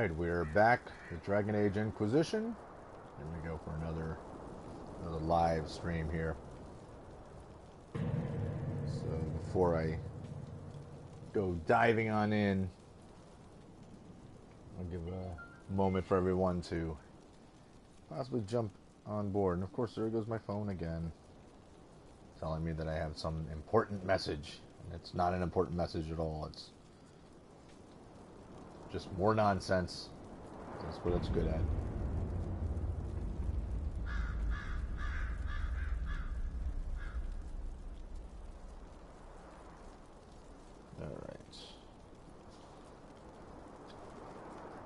Alright, we're back with Dragon Age Inquisition. Here we go for another live stream here. So before I go diving on in, I'll give a moment for everyone to possibly jump on board. And of course there goes my phone again, telling me that I have some important message. And it's not an important message at all. It's just more nonsense. That's what it's good at. Alright.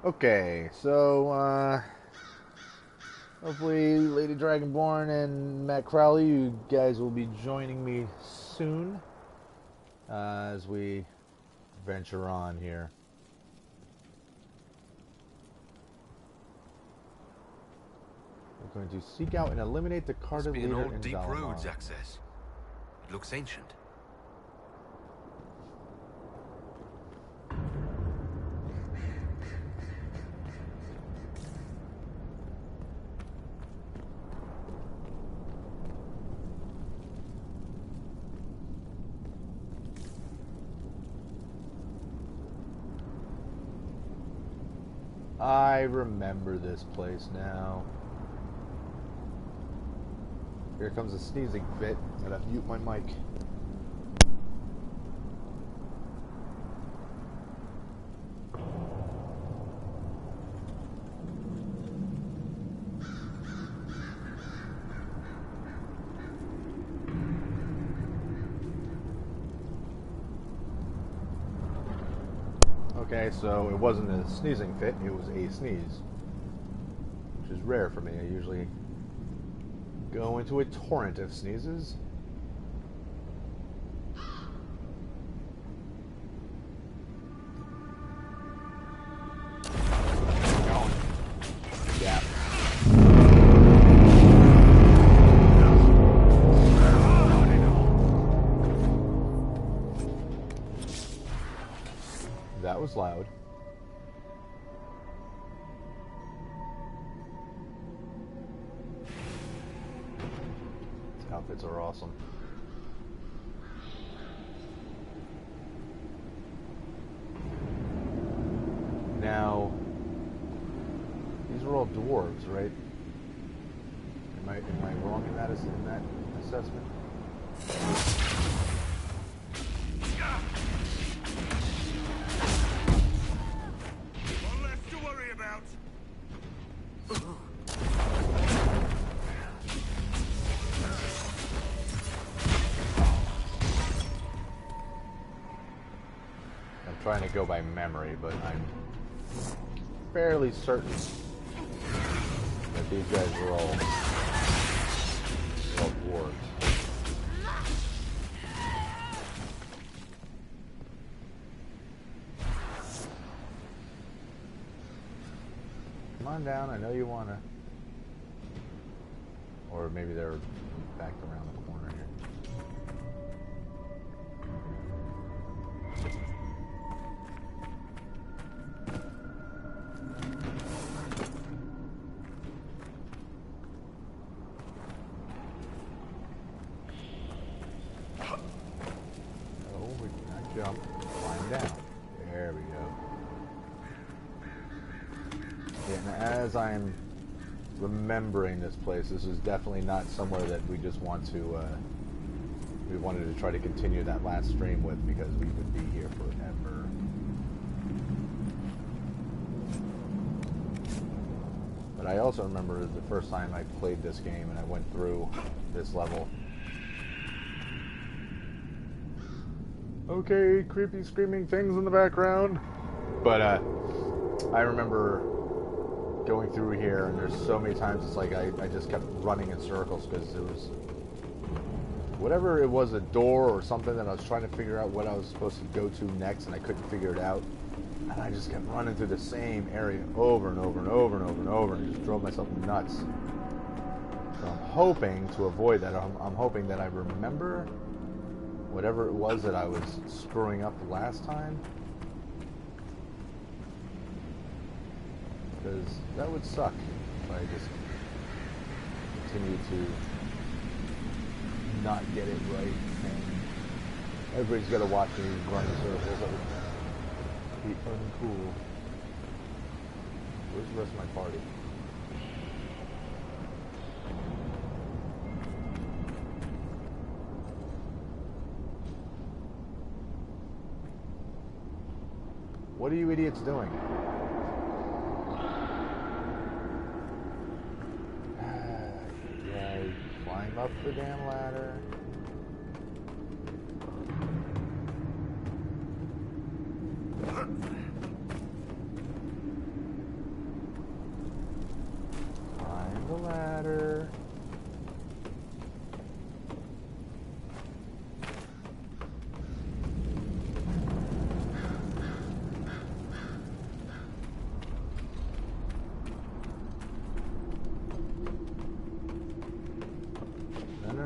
Okay, so hopefully Lady Dragonborn and Matt Crowley, you guys will be joining me soon as we venture on here. We're going to seek out and eliminate the Carter leader in Must be an old deep Zalamar. roads access. It looks ancient. I remember this place now. Here comes a sneezing fit. I'm gonna mute my mic. Okay, so it wasn't a sneezing fit, it was a sneeze. Which is rare for me. I usually go into a torrent of sneezes. Yeah. That was loud. These outfits are awesome. Now, these are all dwarves, right? Am I wrong in that assessment? One less to worry about. I'm trying to go by memory, but I'm fairly certain that these guys are all dwarves. Come on down, I know you wanna. Or maybe they're back around the corner here. Oh, we cannot jump. Climb down. There we go. Yeah, and as I'm remembering this place, this is definitely not somewhere that we just want to, we wanted to try to continue that last stream with, because we would be here forever. But I also remember the first time I played this game and I went through this level. Okay, creepy screaming things in the background. But I remember going through here, and there's so many times it's like I just kept running in circles because there was whatever it was, a door or something that I was trying to figure out what I was supposed to go to next, and I couldn't figure it out. And I just kept running through the same area over and over and over and over and over, and just drove myself nuts. So I'm hoping to avoid that. I'm hoping that I remember whatever it was that I was screwing up the last time. Because that would suck if I just continue to not get it right, and everybody's got to watch me run in circles. That would be uncool. Where's the rest of my party? What are you idiots doing? Yeah, climb up the damn ladder. Climb the ladder.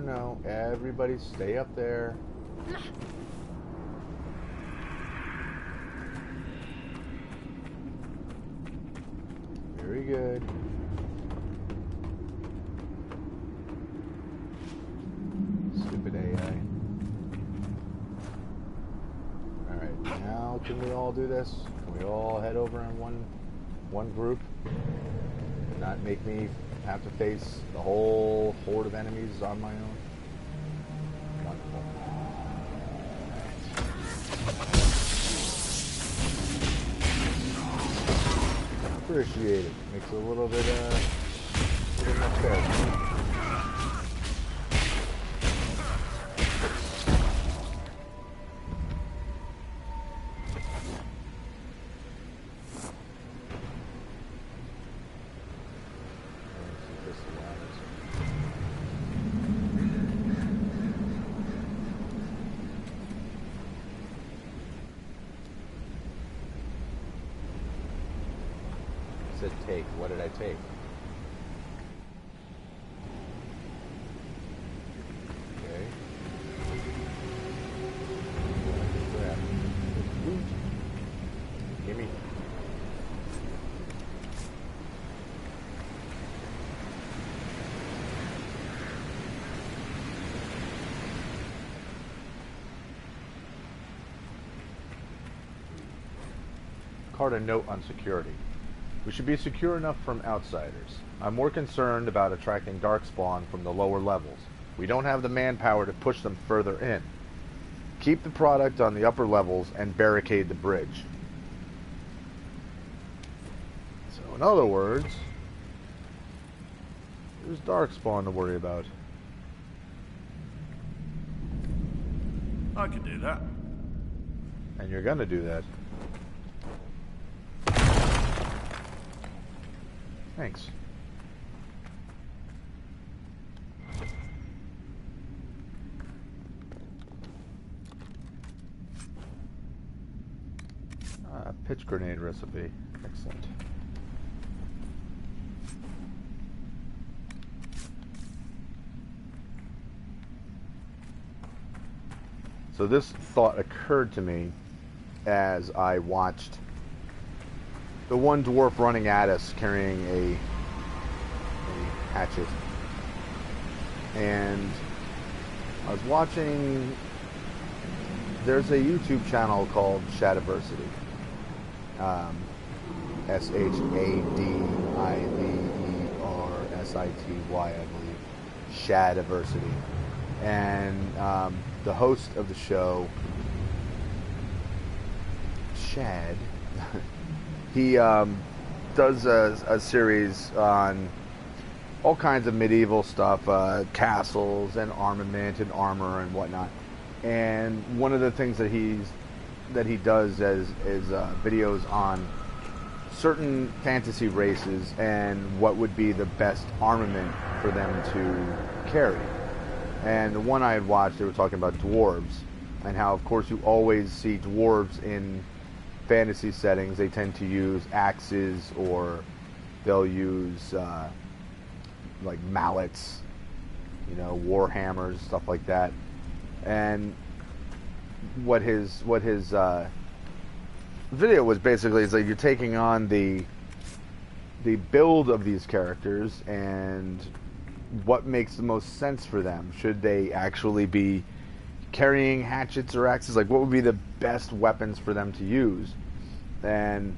No, everybody stay up there. Very good. Stupid AI. Alright, now can we all do this? Can we all head over in one group? Not make me have to face the whole horde of enemies on my own? Wonderful. Appreciate it. Makes it a little bit much better. Take. What did I take? Okay. Crap. Gimme. Card a note on security. We should be secure enough from outsiders. I'm more concerned about attracting darkspawn from the lower levels. We don't have the manpower to push them further in. Keep the product on the upper levels and barricade the bridge. So in other words, there's darkspawn to worry about. I can do that. And you're gonna do that. Thanks. Pitch grenade recipe. Excellent. So this thought occurred to me as I watched the one dwarf running at us carrying a hatchet. And I was watching, there's a YouTube channel called Shadiversity. Shadiversity, I believe. Shadiversity. And the host of the show, Shad, he does a series on all kinds of medieval stuff, castles and armament and armor and whatnot. And one of the things that he does is videos on certain fantasy races and what would be the best armament for them to carry. And the one I had watched, they were talking about dwarves and how, of course, you always see dwarves in fantasy settings. They tend to use axes, or they'll use like mallets, you know, war hammers, stuff like that. And what his video was basically is like you're taking on the the build of these characters and what makes the most sense for them. Should they actually be carrying hatchets or axes? Like, what would be the best weapons for them to use? And,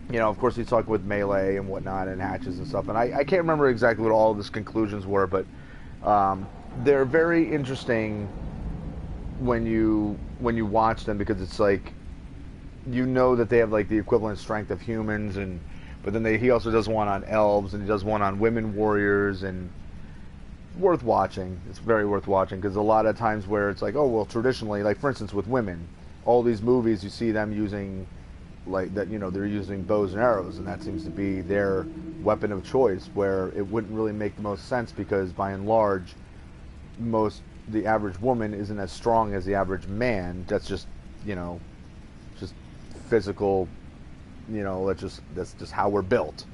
you know, of course, he's talking with melee and whatnot and hatches and stuff. And I can't remember exactly what all of his conclusions were, but they're very interesting when you watch them, because it's like, you know that they have like the equivalent strength of humans, and but then he also does one on elves, and he does one on women warriors, and worth watching. It's very worth watching, because a lot of times where it's like, oh well, traditionally, like for instance with women, all these movies you see them using like that, you know, they're using bows and arrows, and that seems to be their weapon of choice, where it wouldn't really make the most sense, because by and large the average woman isn't as strong as the average man. That's just, you know, just physical, you know, that's just how we're built.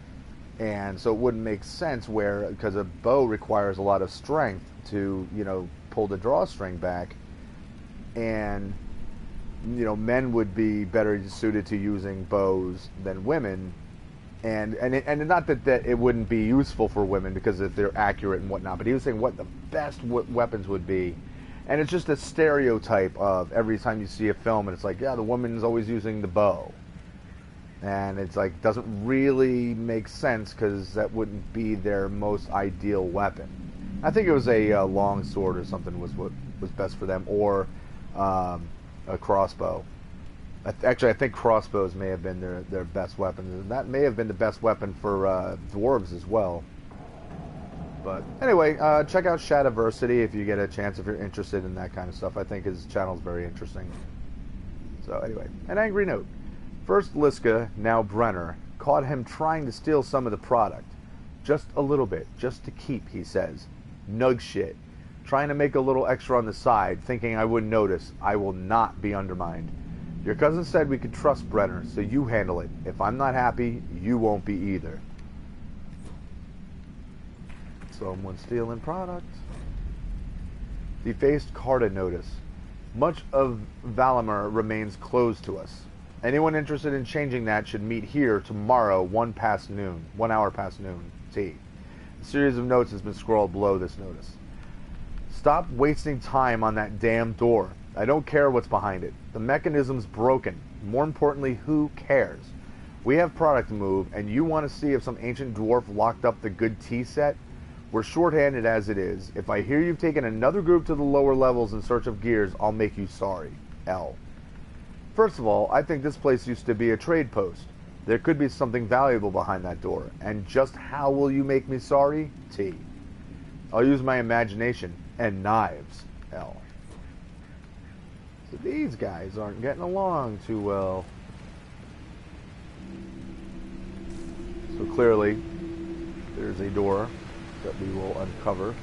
And so it wouldn't make sense where, because a bow requires a lot of strength to, you know, pull the drawstring back, and, you know, men would be better suited to using bows than women, and not that it wouldn't be useful for women because if they're accurate and whatnot, but he was saying what the best weapons would be. And it's just a stereotype of every time you see a film and it's like, yeah, the woman's always using the bow. And it's like, doesn't really make sense, because that wouldn't be their most ideal weapon. I think it was a long sword or something was what was best for them, or a crossbow. Actually, I think crossbows may have been their best weapons. And that may have been the best weapon for dwarves as well. But anyway, check out Shadiversity if you get a chance, if you're interested in that kind of stuff. I think his channel is very interesting. So anyway, an angry note. First Liska, now Brenner, caught him trying to steal some of the product. Just a little bit, just to keep, he says. Nug shit. Trying to make a little extra on the side, thinking I wouldn't notice. I will not be undermined. Your cousin said we could trust Brenner, so you handle it. If I'm not happy, you won't be either. Someone stealing product. Defaced Carta notice. Much of Valimir remains closed to us. Anyone interested in changing that should meet here tomorrow, 1 hour past noon, T. A series of notes has been scrawled below this notice. Stop wasting time on that damn door. I don't care what's behind it. The mechanism's broken. More importantly, who cares? We have product to move, and you want to see if some ancient dwarf locked up the good tea set? We're short-handed as it is. If I hear you've taken another group to the lower levels in search of gears, I'll make you sorry. L. First of all, I think this place used to be a trade post. There could be something valuable behind that door. And just how will you make me sorry? T. I'll use my imagination and knives. L. So these guys aren't getting along too well. So clearly, there's a door that we will uncover.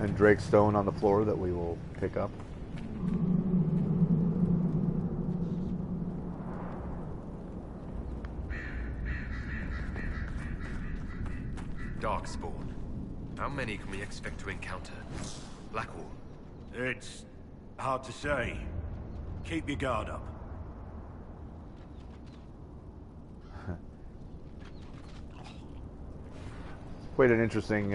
And Drake stone on the floor that we will pick up. Darkspawn. How many can we expect to encounter? Blackwall. It's hard to say. Keep your guard up. Quite an interesting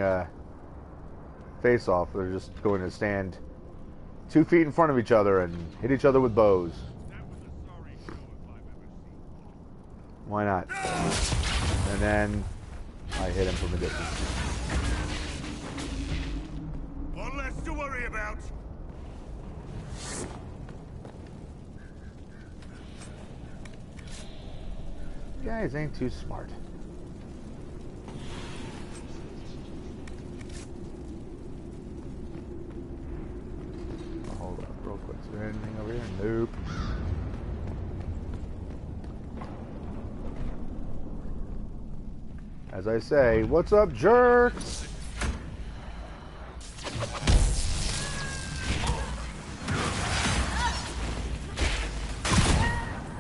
face-off. They're just going to stand 2 feet in front of each other and hit each other with bows. Why not? And then I hit him from a distance. One less to worry about. You guys ain't too smart. Hold up real quick. Is there anything over here? Nope. As I say, what's up, jerks?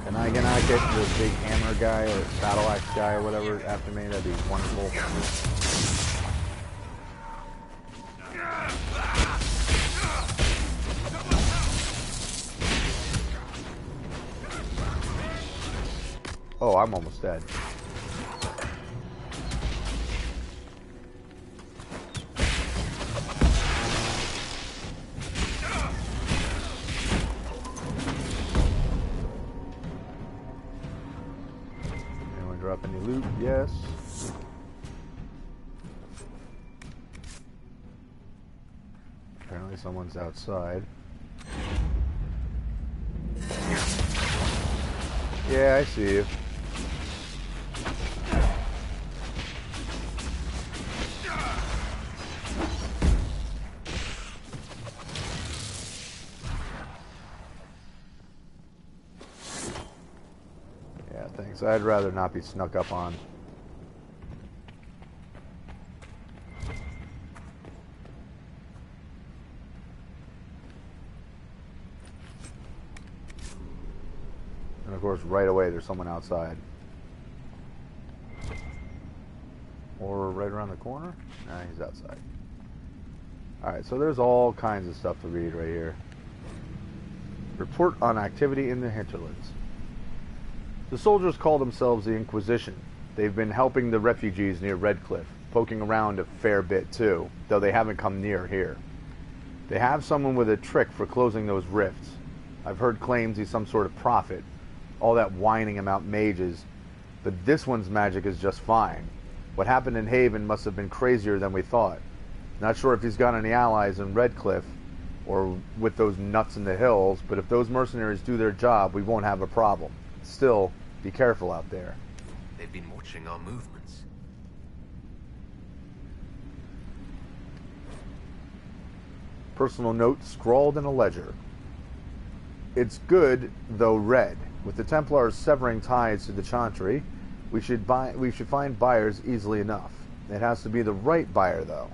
Can I get the big hammer guy or battle axe guy or whatever after me? That'd be wonderful. Oh, I'm almost dead. Anyone drop any loot? Yes. Apparently someone's outside. Yeah, I see you. Yeah, thanks. I'd rather not be snuck up on. And of course, right away, there's someone outside. Or right around the corner? Nah, he's outside. Alright, so there's all kinds of stuff to read right here. Report on activity in the hinterlands. The soldiers call themselves the Inquisition. They've been helping the refugees near Redcliffe, poking around a fair bit too, though they haven't come near here. They have someone with a trick for closing those rifts. I've heard claims he's some sort of prophet. All that whining about mages, but this one's magic is just fine. What happened in Haven must have been crazier than we thought. Not sure if he's got any allies in Redcliffe or with those nuts in the hills, but if those mercenaries do their job, we won't have a problem. Still, be careful out there. They've been watching our movements. Personal note scrawled in a ledger. It's good, though red. With the Templars severing ties to the Chantry, we should find buyers easily enough. It has to be the right buyer, though.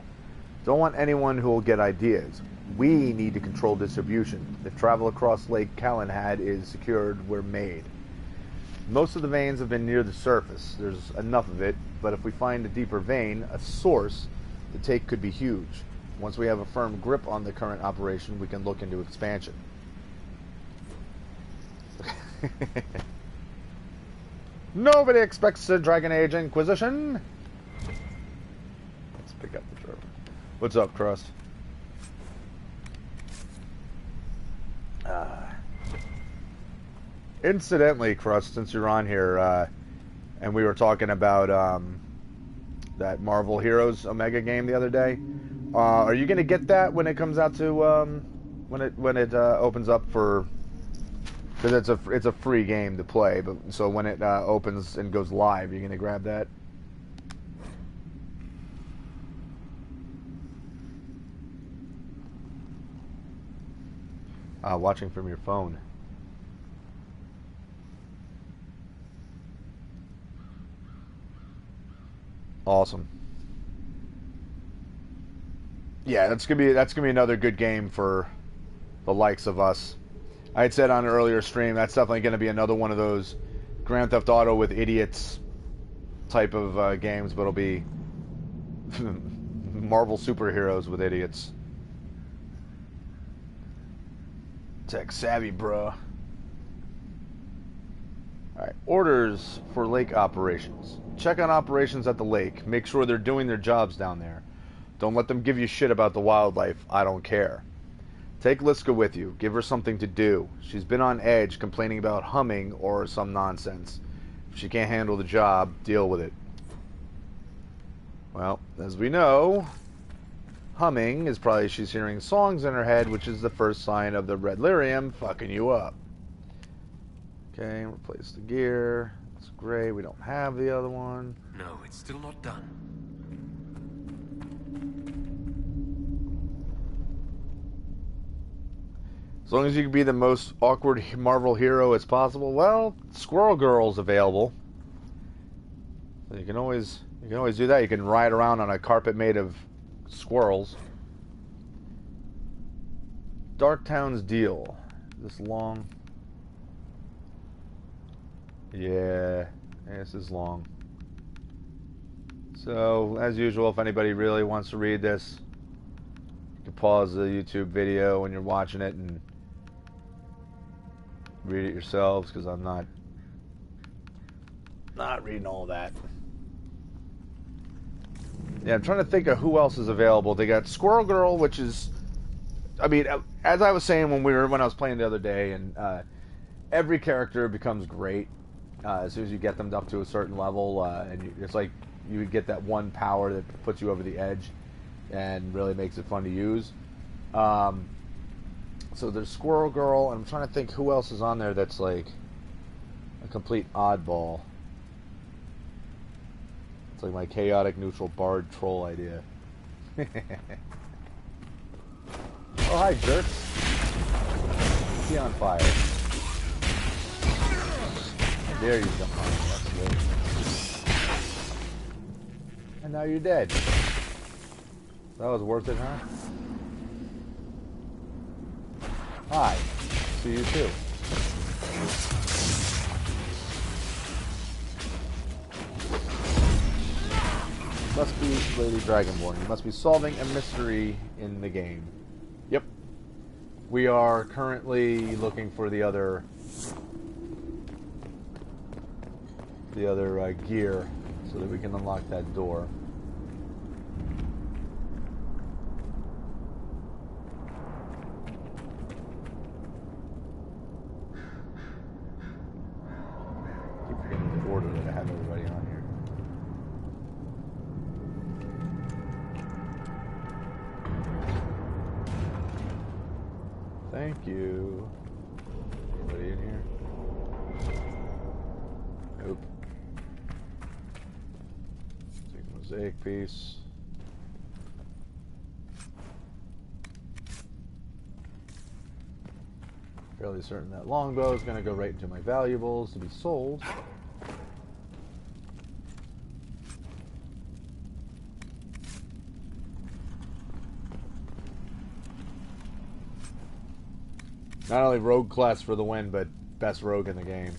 Don't want anyone who will get ideas. We need to control distribution. If travel across Lake Calenhad is secured, we're made. Most of the veins have been near the surface. There's enough of it, but if we find a deeper vein, a source, the take could be huge. Once we have a firm grip on the current operation, we can look into expansion. Nobody expects a Dragon Age Inquisition. Let's pick up the trophy. What's up, Crust? Incidentally, Crust, since you're on here, and we were talking about that Marvel Heroes Omega game the other day, are you gonna get that when it comes out to when it opens up for? Because it's a free game to play, but so when it opens and goes live, you're gonna grab that. Watching from your phone. Awesome. Yeah, that's gonna be another good game for the likes of us. I had said on an earlier stream, that's definitely going to be another one of those Grand Theft Auto with idiots type of games, but it'll be Marvel superheroes with idiots. Tech savvy, bruh. Alright, orders for lake operations. Check on operations at the lake. Make sure they're doing their jobs down there. Don't let them give you shit about the wildlife. I don't care. Take Liska with you. Give her something to do. She's been on edge complaining about humming or some nonsense. If she can't handle the job, deal with it. Well, as we know, humming is probably she's hearing songs in her head, which is the first sign of the red lyrium fucking you up. Okay, replace the gear. That's great. We don't have the other one. No, it's still not done. As long as you can be the most awkward Marvel hero as possible, well, Squirrel Girl's available. So you can always do that. You can ride around on a carpet made of squirrels. Darktown's deal. This long. Yeah, this is long. So, as usual, if anybody really wants to read this, you can pause the YouTube video when you're watching it and read it yourselves, because I'm not Not reading all that. Yeah, I'm trying to think of who else is available. They got Squirrel Girl, which is, I mean, as I was saying when I was playing the other day, and every character becomes great as soon as you get them up to a certain level, and it's like you get that one power that puts you over the edge, and really makes it fun to use. So there's Squirrel Girl, and I'm trying to think who else is on there that's like a complete oddball. It's like my chaotic neutral bard troll idea. Oh, hi, jerks. Be on fire. How dare you jump on me? That's good. And now you're dead. That was worth it, huh? Hi. See you too. Must be Lady Dragonborn. You must be solving a mystery in the game. Yep. We are currently looking for the other gear so that we can unlock that door. Keep forgetting the order that I have everybody on here. Thank you. Anybody in here? Nope. Take a mosaic piece. Fairly certain that longbow is going to go right into my valuables to be sold. Not only rogue class for the win, but best rogue in the game.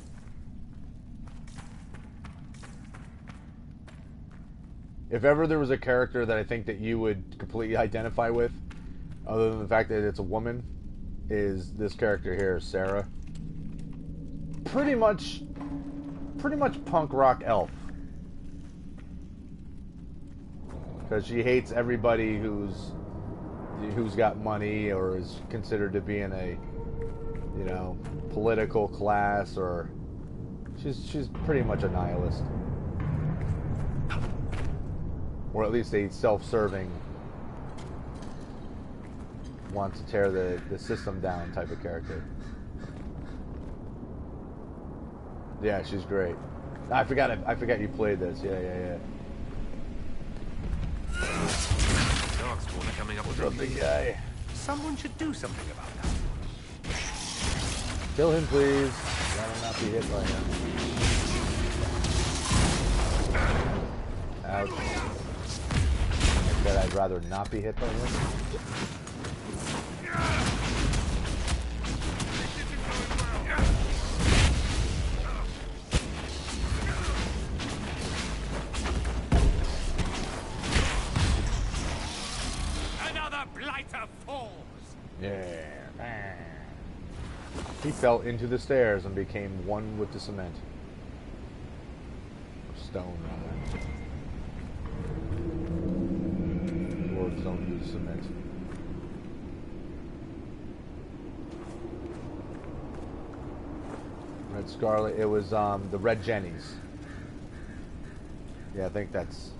If ever there was a character that I think that you would completely identify with, other than the fact that it's a woman, is this character here, Sarah. Pretty much punk rock elf. Because she hates everybody who's got money or is considered to be in a, you know, political class, or she's pretty much a nihilist, or at least a self-serving, wants to tear the system down type of character. Yeah, she's great. I forgot you played this. Yeah. Darkspawn are coming up with What's up, big guy? Someone should do something about that. Kill him, please. Rather not be hit by him. Ouch. I said I'd rather not be hit by him. Another blighter falls! Yeah. He fell into the stairs and became one with the cement. Or stone, rather. Dwarves don't use cement. Red Scarlet, it was the Red Jennies. Yeah, I think that's...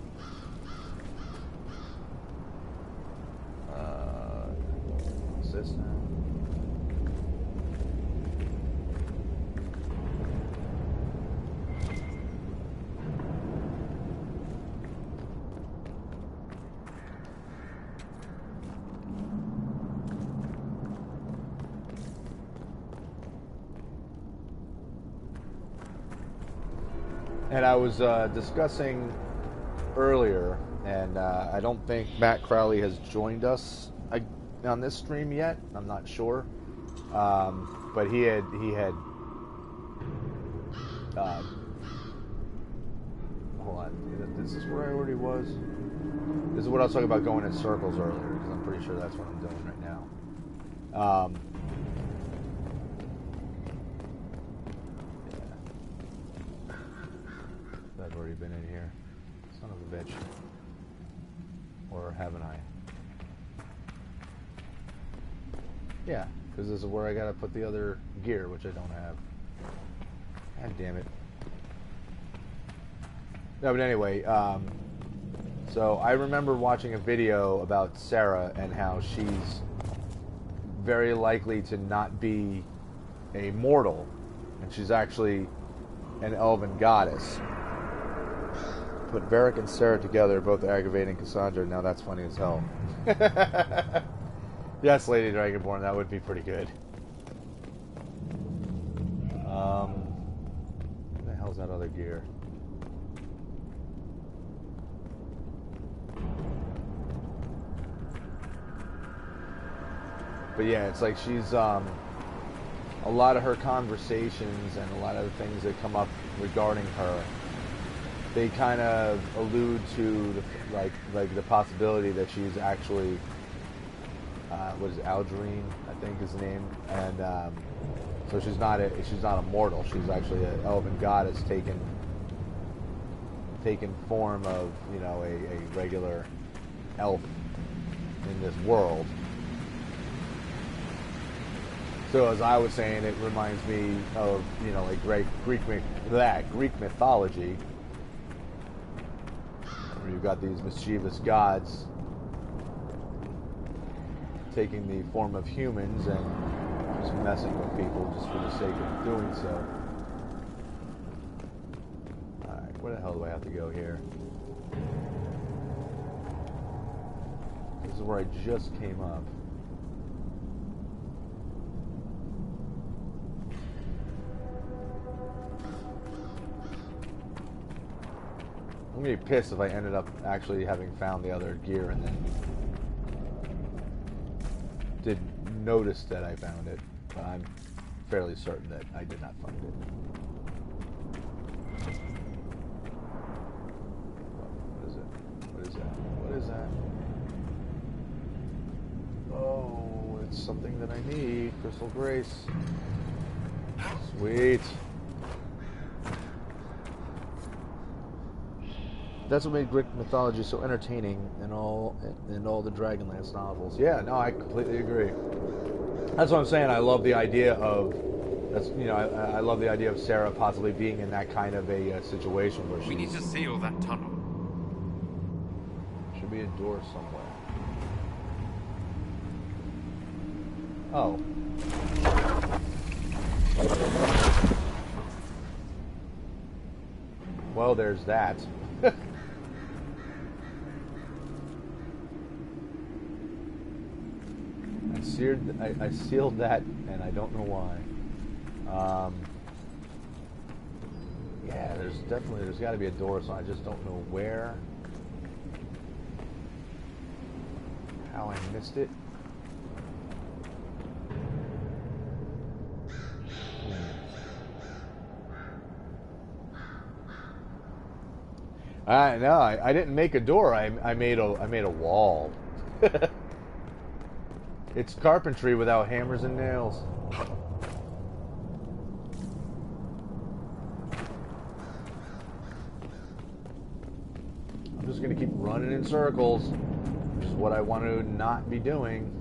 what's this now? And I was discussing earlier, and I don't think Matt Crowley has joined us on this stream yet. I'm not sure, but he had. Hold on, this is where I already was. This is what I was talking about, going in circles earlier, because I'm pretty sure that's what I'm doing right now. been in here. Son of a bitch. Or haven't I? Yeah, because this is where I gotta put the other gear, which I don't have. God damn it. No, but anyway, so I remember watching a video about Sarah and how she's very likely to not be a mortal, and she's actually an elven goddess. Put Varric and Sarah together, both aggravating Cassandra. Now that's funny as hell. Yes, Lady Dragonborn, that would be pretty good. What the hell's that other gear? But yeah, it's like she's, a lot of her conversations and a lot of the things that come up regarding her, they kind of allude to the, like the possibility that she's actually, what is it, Algerine, I think is the name, and so she's not a mortal. She's actually an elven goddess taken form of, you know, a regular elf in this world. So as I was saying, it reminds me of, you know, like Greek mythology, where you've got these mischievous gods taking the form of humans and just messing with people just for the sake of doing so. Alright, where the hell do I have to go here? This is where I just came up. I'm gonna be pissed if I ended up actually having found the other gear and then didn't notice that I found it, but I'm fairly certain that I did not find it. What is it? What is that? What is that? Oh, it's something that I need. Crystal Grace. Sweet. That's what made Greek mythology so entertaining in all the Dragonlance novels. Yeah, no, I completely agree. That's what I'm saying. I love the idea of, I love the idea of Sarah possibly being in that kind of a situation where We need to seal that tunnel. Should be a door somewhere. Oh. Well, there's that. I sealed that, and I don't know why. Yeah, there's got to be a door, so I just don't know where. How I missed it. No, I didn't make a door. I made a wall. It's carpentry without hammers and nails. I'm just gonna keep running in circles, which is what I want to not be doing.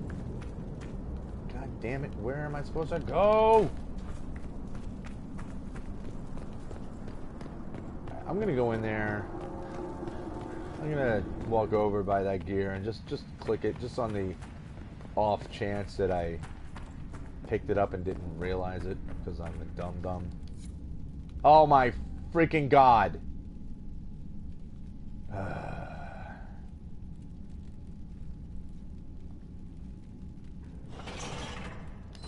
God damn it, where am I supposed to go? I'm gonna go in there. I'm gonna walk over by that gear and just click it, just on the off chance that I picked it up and didn't realize it, because I'm a dum-dum. Oh my freaking god!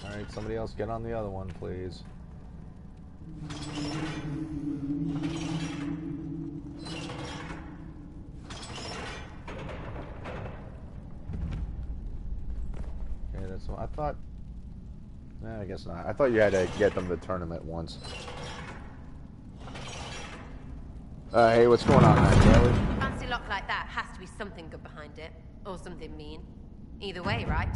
Alright, somebody else get on the other one, please. So I thought, I guess not. I thought you had to get them to turn them at once. Hey, what's going on, Charlie? A fancy lock like that has to be something good behind it, or something mean. Either way, right?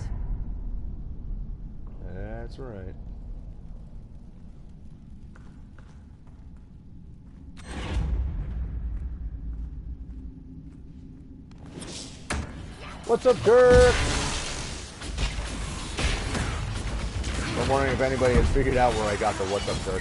That's right. What's up, Dirk? I'm wondering if anybody has figured out where I got the What's Up, Dirk.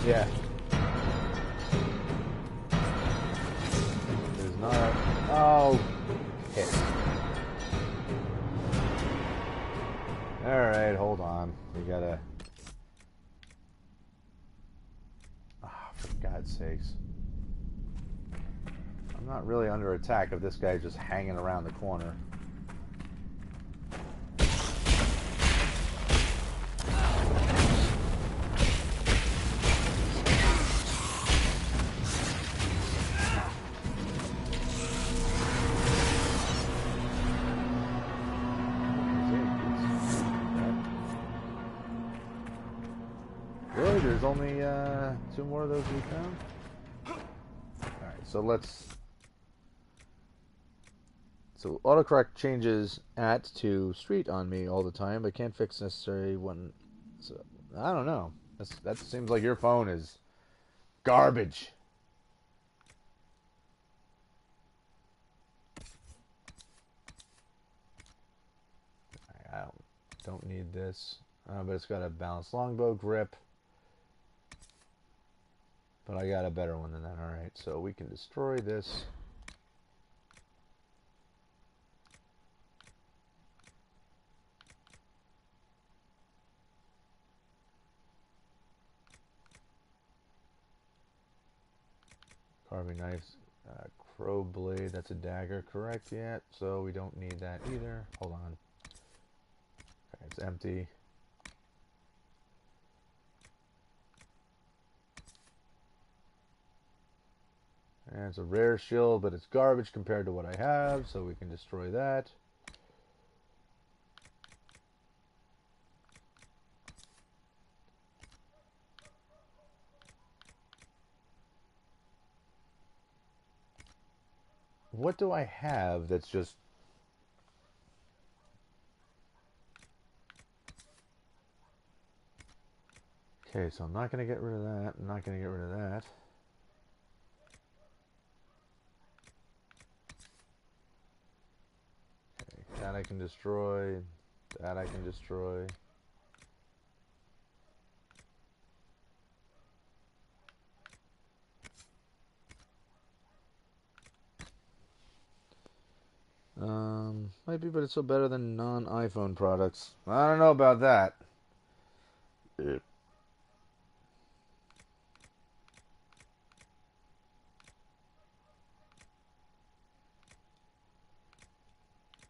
Yeah. There's not a... Oh. Hit. Alright, hold on. We gotta... for God's sakes. I'm not really under attack if this guy's just hanging around the corner. Really? There's only 2 more of those we found? Alright, so let's... So autocorrect changes at to street on me all the time, but can't fix necessary one. So I don't know. That seems like your phone is garbage. I don't need this, but it's got a balanced longbow grip. But I got a better one than that. All right, so we can destroy this. Carving knives, crow blade, that's a dagger, correct yet? So we don't need that either. Hold on. Okay, it's empty. And it's a rare shield, but it's garbage compared to what I have, so we can destroy that. What do I have that's just... Okay, so I'm not going to get rid of that. I'm not going to get rid of that. Okay, that I can destroy. That I can destroy. Might be, but it's still better than non-iPhone products. I don't know about that.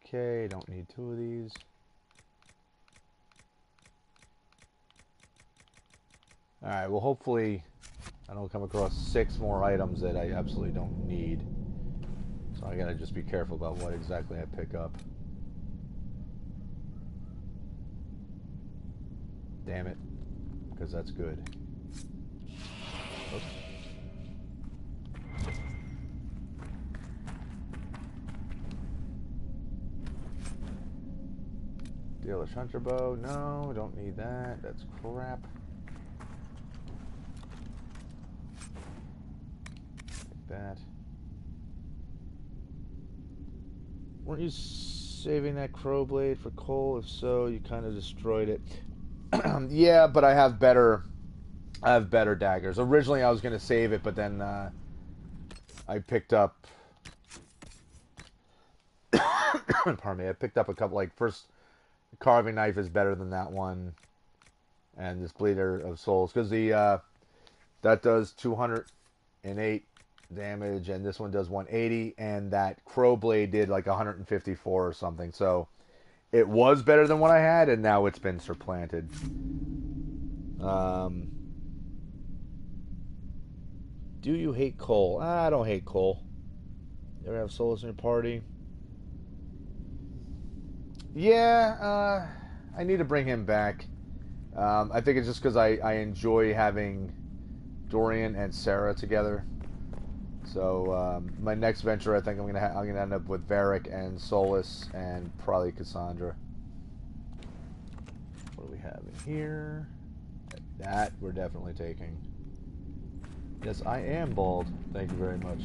Okay, don't need 2 of these. Alright, well hopefully I don't come across 6 more items that I absolutely don't need. So I gotta just be careful about what exactly I pick up. Damn it, because that's good. Oops. Dealer's Hunter Bow, no, we don't need that, that's crap. Like that. Weren't you saving that crow blade for coal? If so, you kind of destroyed it. Yeah, but I have better daggers. Originally I was going to save it, but then I picked up pardon me, I picked up a couple, like, first carving knife is better than that one, and this bleeder of souls, because the that does 208 damage, and this one does 180, and that crow blade did like 154 or something, so it was better than what I had, and now it's been supplanted. Do you hate coal? I don't hate coal. You ever have souls in your party? Yeah, I need to bring him back. I think it's just because I enjoy having Dorian and Sarah together. So my next venture, I think I'm gonna end up with Varric and Solus and probably Cassandra. What do we have in here? That we're definitely taking. Yes, I am bald. Thank you very much.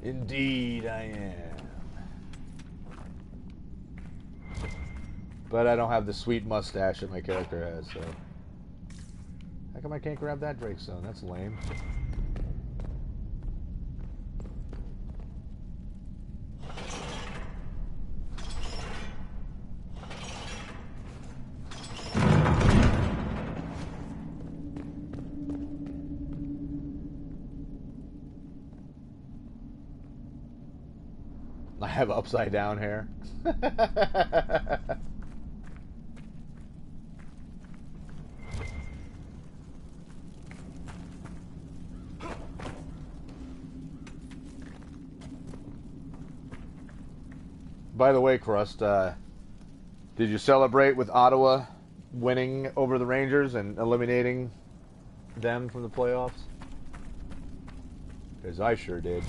Indeed, I am. But I don't have the sweet mustache that my character has, so... How come I can't grab that Drake Stone? That's lame. I have upside down hair. By the way, Crust, did you celebrate with Ottawa winning over the Rangers and eliminating them from the playoffs? Because I sure did.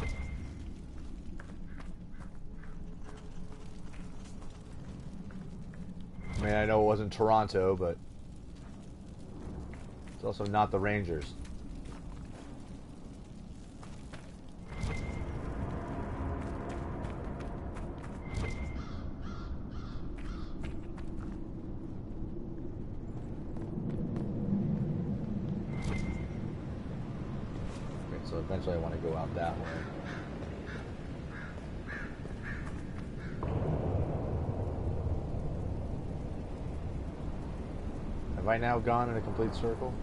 I mean, I know it wasn't Toronto, but it's also not the Rangers. Okay, so eventually I want to go out that way. Have I now gone in a complete circle?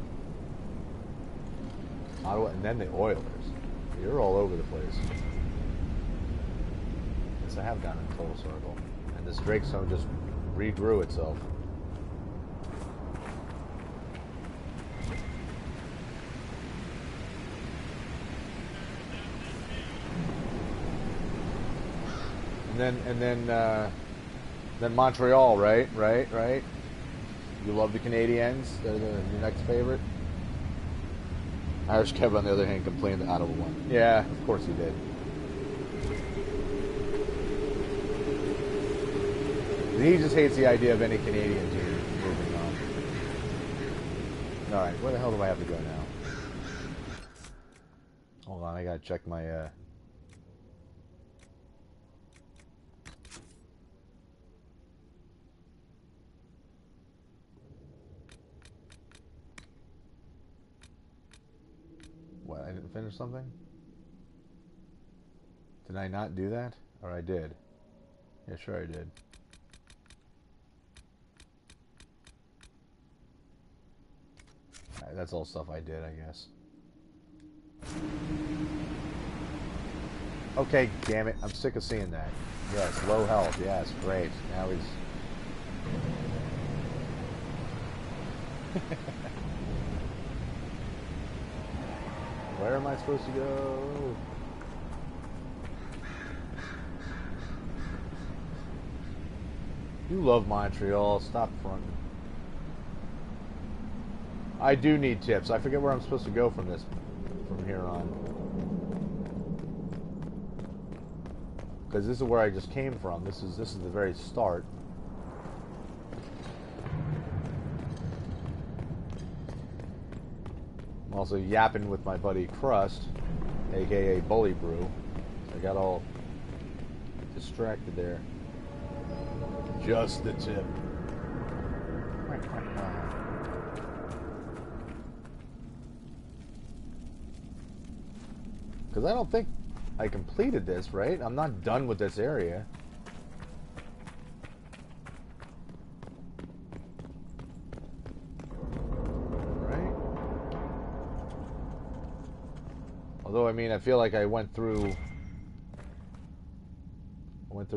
Ottawa, and then the Oilers. You're all over the place. Yes, I have gone in a total circle. And this Drake Stone just regrew itself. And then Montreal, right? You love the Canadiens. They're your next favorite. Irish Kev, on the other hand, complained that Ottawa won. Yeah, of course he did. He just hates the idea of any Canadian team moving on. Alright, where the hell do I have to go now? Hold on, I gotta check my... What, I didn't finish something? Did I not do that? Or I did? Yeah, sure I did. Alright, that's all stuff I did, I guess. Okay, damn it. I'm sick of seeing that. Yes, low health. Yes, great. Now he's... Where am I supposed to go? You love Montreal. Stop fronting. I do need tips. I forget where I'm supposed to go from here on. Because this is where I just came from. This is the very start. I'm also yapping with my buddy Crust, aka Bully Brew. I got all distracted there. Just the tip. Because I don't think I completed this, right? I'm not done with this area. Right? Although, I mean, I feel like I went through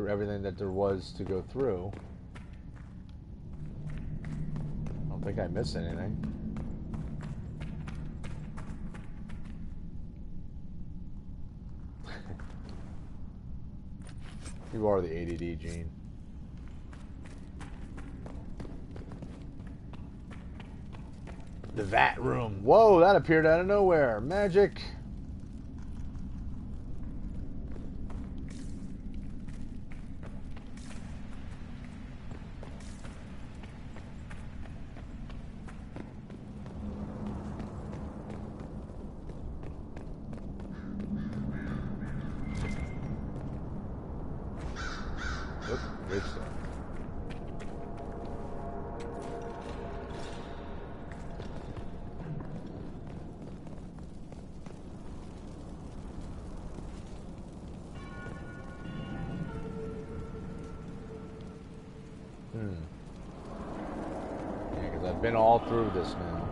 everything that there was to go through. I don't think I missed anything. You are the ADD gene. The vat room. Whoa, that appeared out of nowhere. Magic. Oop, great stuff. Yeah, because I've been all through this now.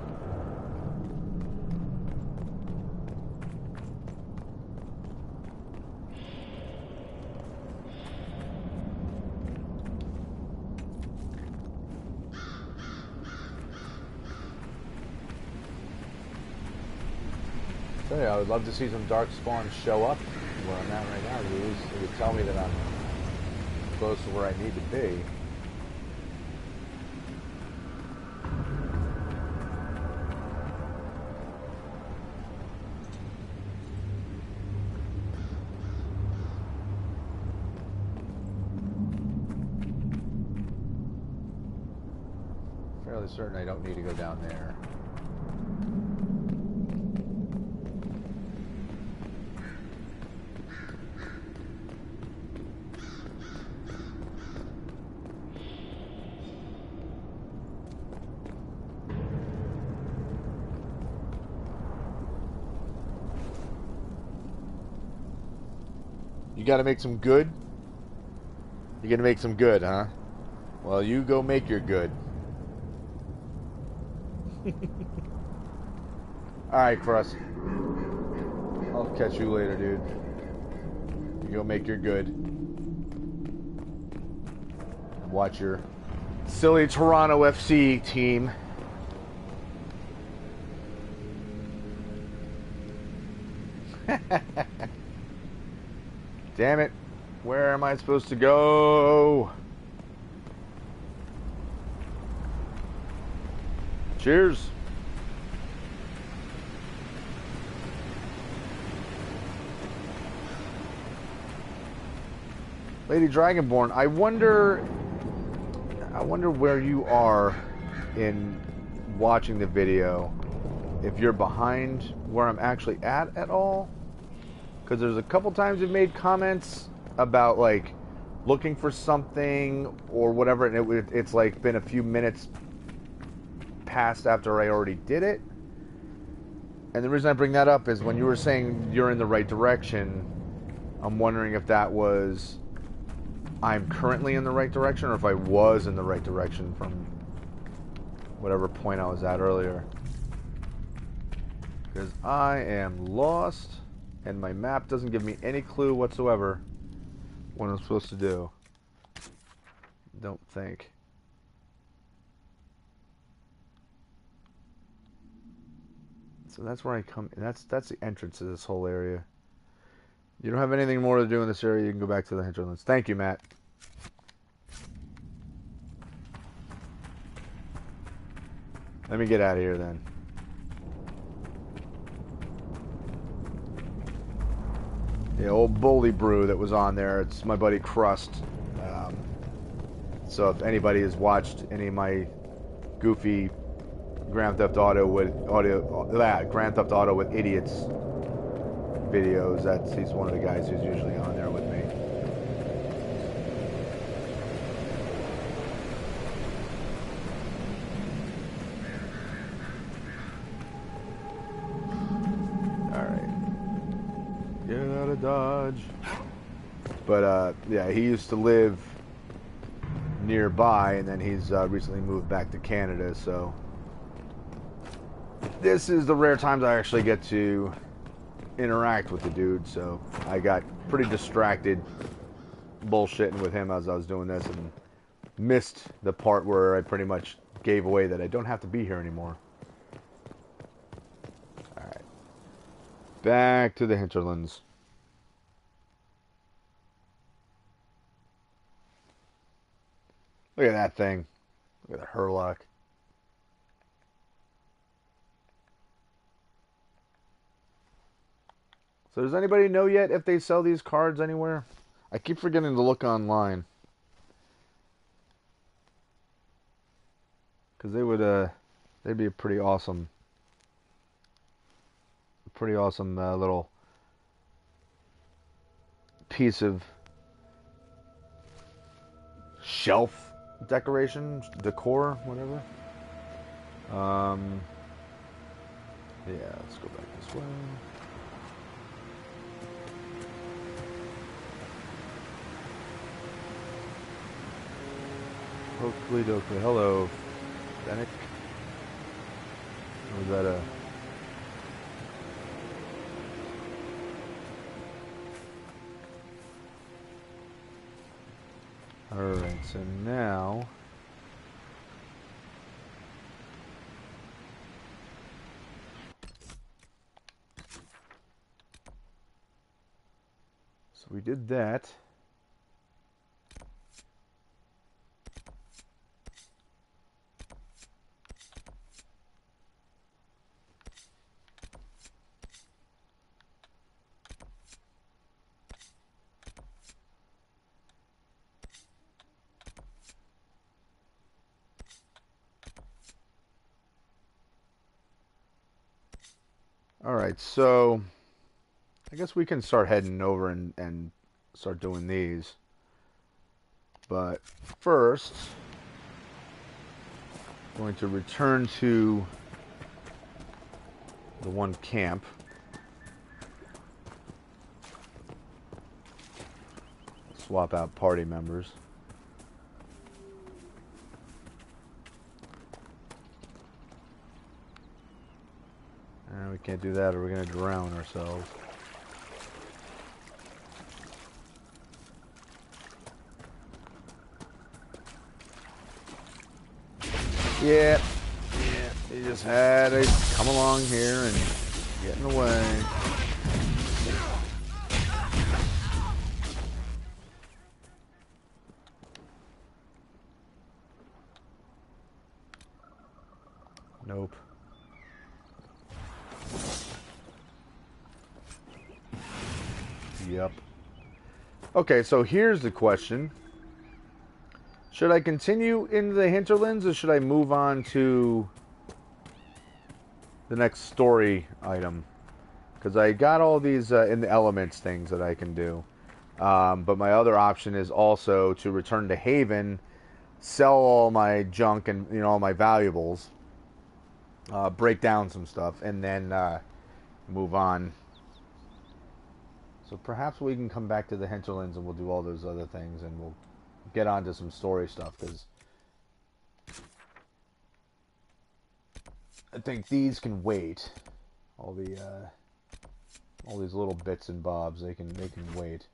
So yeah, I would love to see some dark spawns show up where I'm at right now. At least it would tell me that I'm close to where I need to be. Fairly certain I don't need to go down there. You gotta make some good? You gonna make some good, huh? Well, you go make your good. Alright, Crust. I'll catch you later, dude. You go make your good. Watch your silly Toronto FC team. Damn it. Where am I supposed to go? Cheers. Lady Dragonborn, I wonder where you are in watching the video. If you're behind where I'm actually at all. Because there's a couple times you've made comments about like looking for something or whatever, and it's like been a few minutes past after I already did it. And the reason I bring that up is when you were saying you're in the right direction, I'm wondering if that was I'm currently in the right direction or if I was in the right direction from whatever point I was at earlier. Because I am lost. And my map doesn't give me any clue whatsoever what I'm supposed to do. Don't think. So that's where I come. That's the entrance to this whole area. You don't have anything more to do in this area. You can go back to the hinterlands. Thank you, Matt. Let me get out of here then. The old bully brew that was on there. It's my buddy Crust. So if anybody has watched any of my goofy Grand Theft Auto with idiots videos, he's one of the guys who's usually on there with me. Get out of Dodge. But, yeah, he used to live nearby, and then he's recently moved back to Canada, so this is the rare times I actually get to interact with the dude, so I got pretty distracted bullshitting with him as I was doing this and missed the part where I pretty much gave away that I don't have to be here anymore. Alright. Back to the hinterlands. Look at that thing. Look at the Herlock. So does anybody know yet if they sell these cards anywhere? I keep forgetting to look online. Because they would, they'd be a pretty awesome little piece of shelf decoration, decor, whatever. Yeah, let's go back this way. Hopefully, hello, Fennec. Or was that a... Alright, so now... So we did that. Alright, so I guess we can start heading over and start doing these. But first, I'm going to return to the one camp. Swap out party members. We can't do that or we're going to drown ourselves. Yeah, you just had to come along here and get in the way. Nope. Yep. Okay, so here's the question. Should I continue into the hinterlands or should I move on to the next story item? Because I got all these in the elements things that I can do. But my other option is also to return to Haven, sell all my junk and all my valuables, break down some stuff, and then move on. So perhaps we can come back to the hinterlands and we'll do all those other things and we'll get on to some story stuff, because I think these can wait. All these little bits and bobs, they can wait.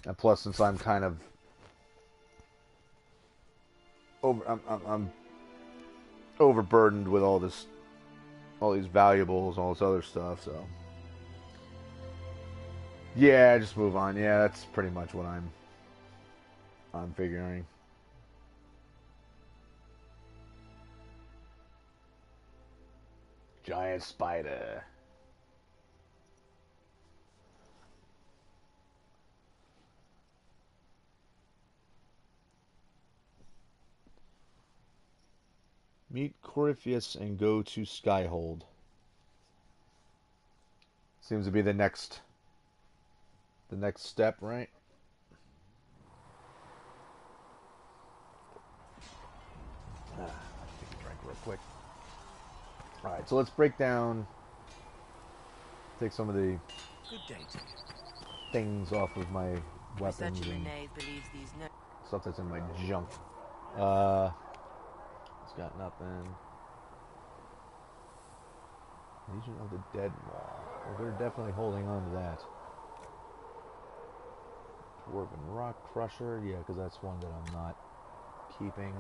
And plus, since I'm kind of I'm overburdened with all these valuables, all this other stuff, so yeah, just move on. Yeah, that's pretty much what I'm figuring. Giant spider. Meet Corypheus and go to Skyhold. Seems to be the next step, right? Take a drink real quick. Alright, so let's break down, take some of the things off of my weapons and stuff that's in my junk. It's got nothing. Legion of the Dead Wall. Well, they're definitely holding on to that. Dwarven Rock Crusher, yeah, because that's one that I'm not keeping.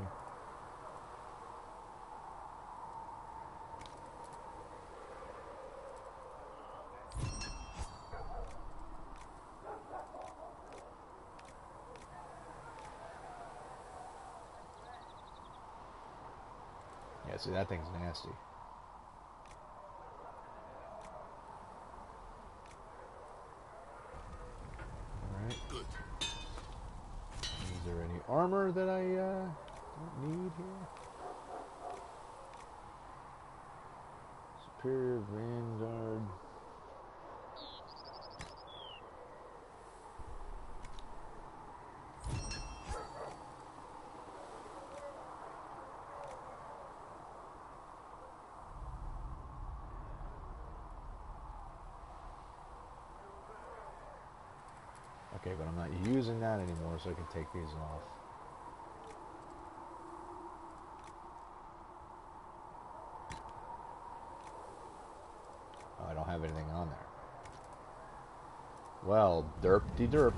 see, that thing's nasty. Alright. Is there any armor that I don't need here? Superior Vanguard. Okay, but I'm not using that anymore, so I can take these off. Oh, I don't have anything on there. Well, derp-de-derp.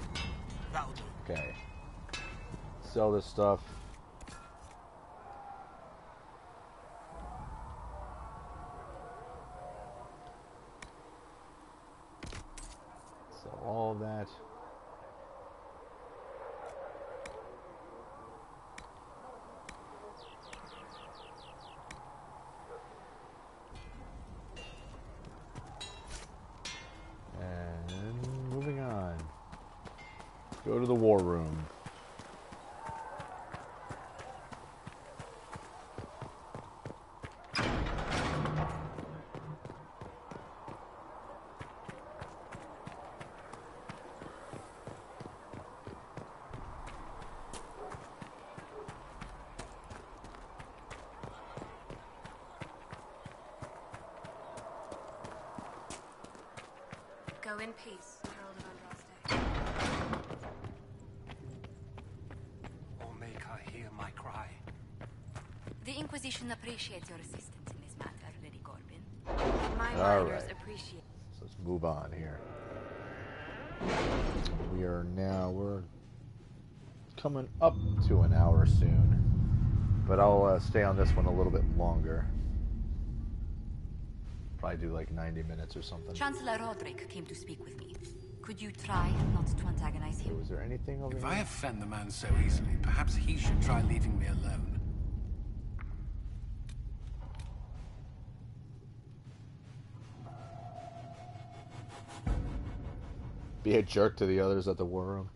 Okay. Sell this stuff. Sell all of that. Go to the war room. Go in peace, Herald of Andraste. Or make her hear my cry. The Inquisition appreciates your assistance in this matter, Lady Corbin. My All miners right. appreciate. So let's move on here. We're coming up to an hour soon, but I'll stay on this one a little bit longer. Probably do like 90 minutes or something. Chancellor Roderick came to speak with me. Could you try not to antagonize him? Was there anything over If here? I offend the man so easily, perhaps he should try leaving me alone. Be a jerk to the others at the war room.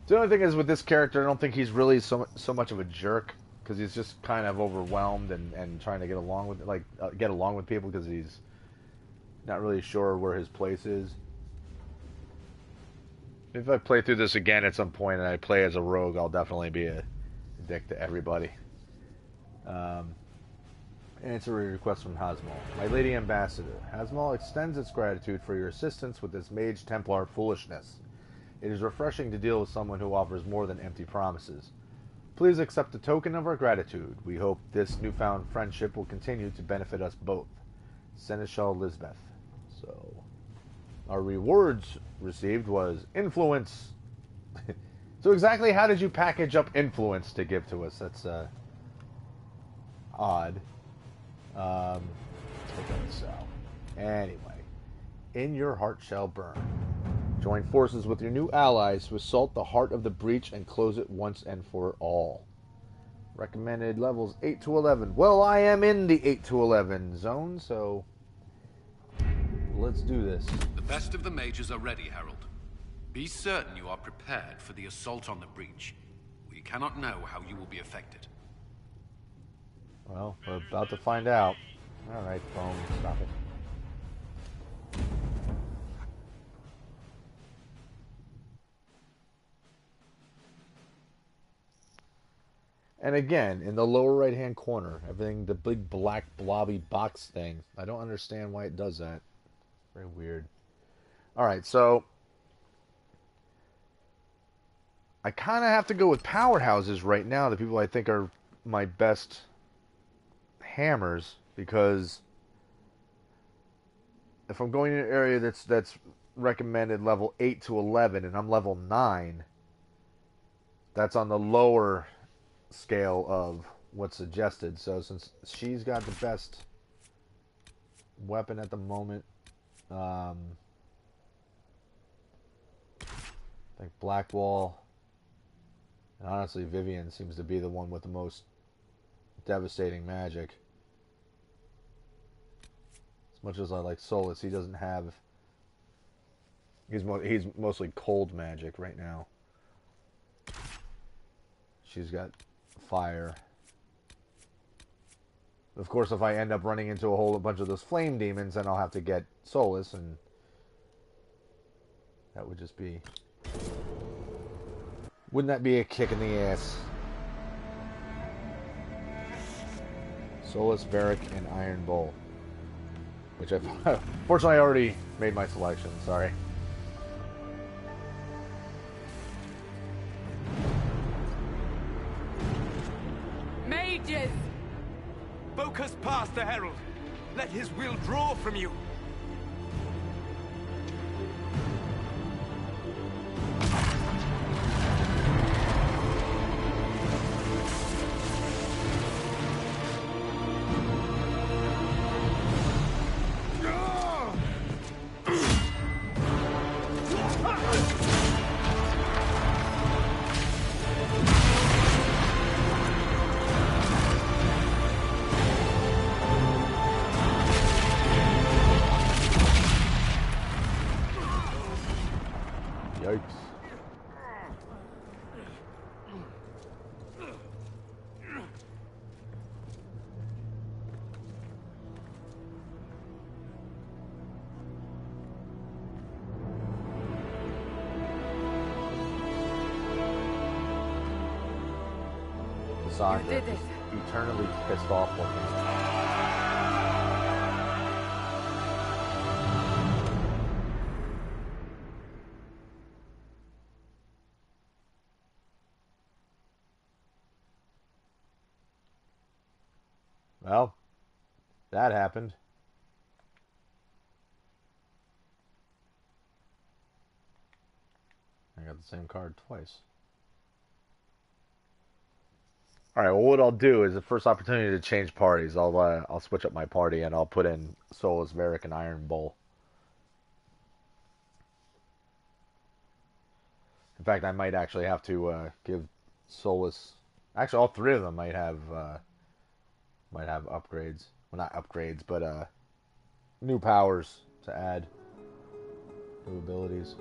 The only thing is with this character, I don't think he's really so much of a jerk, because he's just kind of overwhelmed and trying to get along with get along with people because he's not really sure where his place is. If I play through this again at some point and I play as a rogue, I'll definitely be a dick to everybody. Answer a request from Hasmal. My Lady Ambassador, Hasmal extends its gratitude for your assistance with this Mage Templar foolishness. It is refreshing to deal with someone who offers more than empty promises. Please accept a token of our gratitude. We hope this newfound friendship will continue to benefit us both. Seneschal Lisbeth. So, our rewards received was influence. So exactly how did you package up influence to give to us? That's odd. So, anyway, in your heart shall burn. Join forces with your new allies to assault the heart of the breach and close it once and for all. Recommended levels 8 to 11. Well, I am in the 8 to 11 zone, so let's do this. The best of the mages are ready, Herald. Be certain you are prepared for the assault on the breach. We cannot know how you will be affected. Well, we're about to find out. Alright, phone, stop it. And again, in the lower right-hand corner, everything, the big black blobby box thing. I don't understand why it does that. Very weird. Alright, so I kind of have to go with powerhouses right now, the people I think are my best hammers, because if I'm going in an area that's recommended level 8 to 11 and I'm level 9, that's on the lower scale of what's suggested. So since she's got the best weapon at the moment, I think Blackwall And honestly, Vivian seems to be the one with the most devastating magic. As much as I like Solus, he doesn't have... He's mostly cold magic right now. She's got fire. Of course, if I end up running into a whole bunch of those flame demons, then I'll have to get Solus, and that would just be... Wouldn't that be a kick in the ass? Solus, Varric, and Iron Bull. Which fortunately I already made my selection, sorry. Mages! Focus past the Herald. Let his will draw from you. Yikes. The Sonic is eternally pissed off looking. Well, that happened. I got the same card twice. Alright, well what I'll do is the first opportunity to change parties, I'll switch up my party and I'll put in Solus, Varric, and Iron Bull. In fact, I might actually have to give Solus... Actually, all three of them might have upgrades. Well, not upgrades, but new powers to add. New abilities.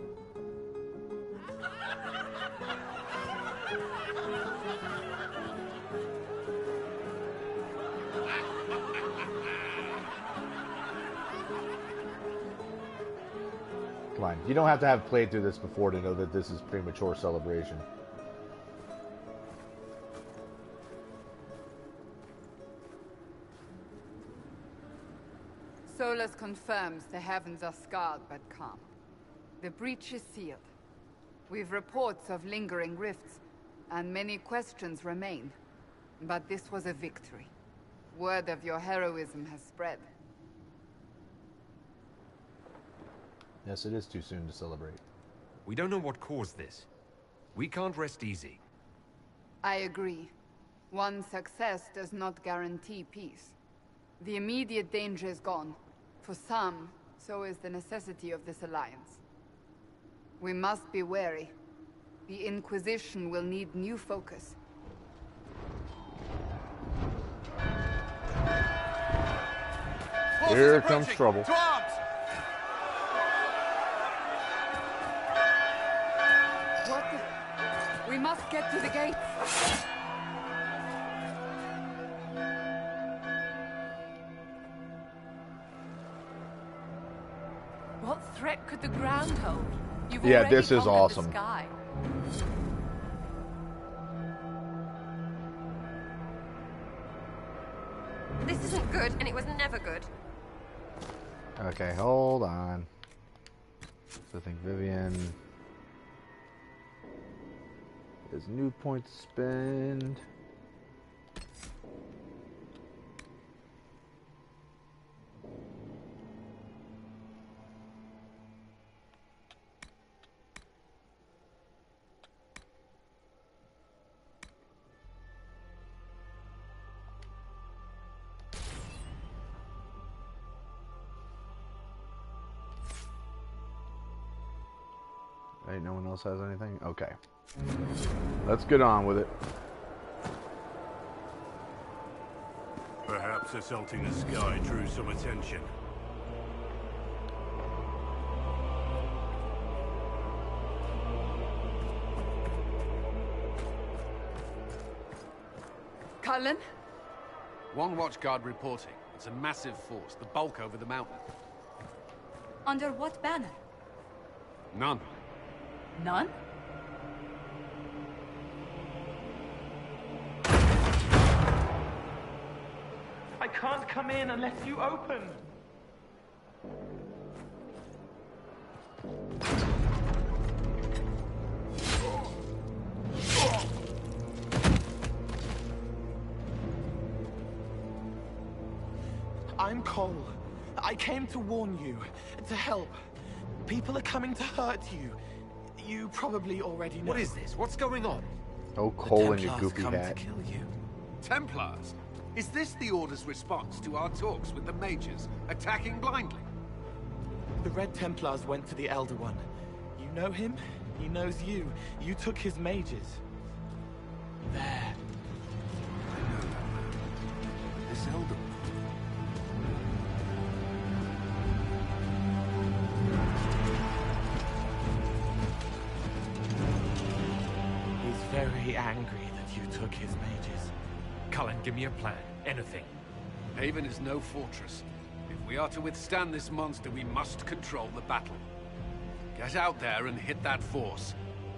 Come on, you don't have to have played through this before to know that this is premature celebration. Solus confirms the heavens are scarred but calm. The breach is sealed. We've reports of lingering rifts, and many questions remain. But this was a victory. Word of your heroism has spread. Yes, it is too soon to celebrate. We don't know what caused this. We can't rest easy. I agree. One success does not guarantee peace. The immediate danger is gone. For some, so is the necessity of this alliance. We must be wary. The Inquisition will need new focus. Here comes trouble. To arms! What the... We must get to the gates! What threat could the ground hold? You've Yeah, already this is conquered awesome. The sky. This isn't good, and it was never good. Okay, hold on. So I think Vivian is new point to spend. Right, no one else has anything? Okay. Let's get on with it. Perhaps assaulting the sky drew some attention. Cullen? One watchguard reporting. It's a massive force, the bulk over the mountain. Under what banner? None. None? I can't come in unless you open. I'm Cole. I came to warn you, to help. People are coming to hurt you. You probably already know. What is this? What's going on? Oh, The Cole in your Templars goofy come hat. to kill you. Templars? Is this the Order's response to our talks with the mages, attacking blindly? The Red Templars went to the Elder One. You know him? He knows you. You took his mages. There. I know that man. This Elder. He's very angry that you took his mages. Cullen, give me a plan. Anything. Haven is no fortress. If we are to withstand this monster, we must control the battle. Get out there and hit that force.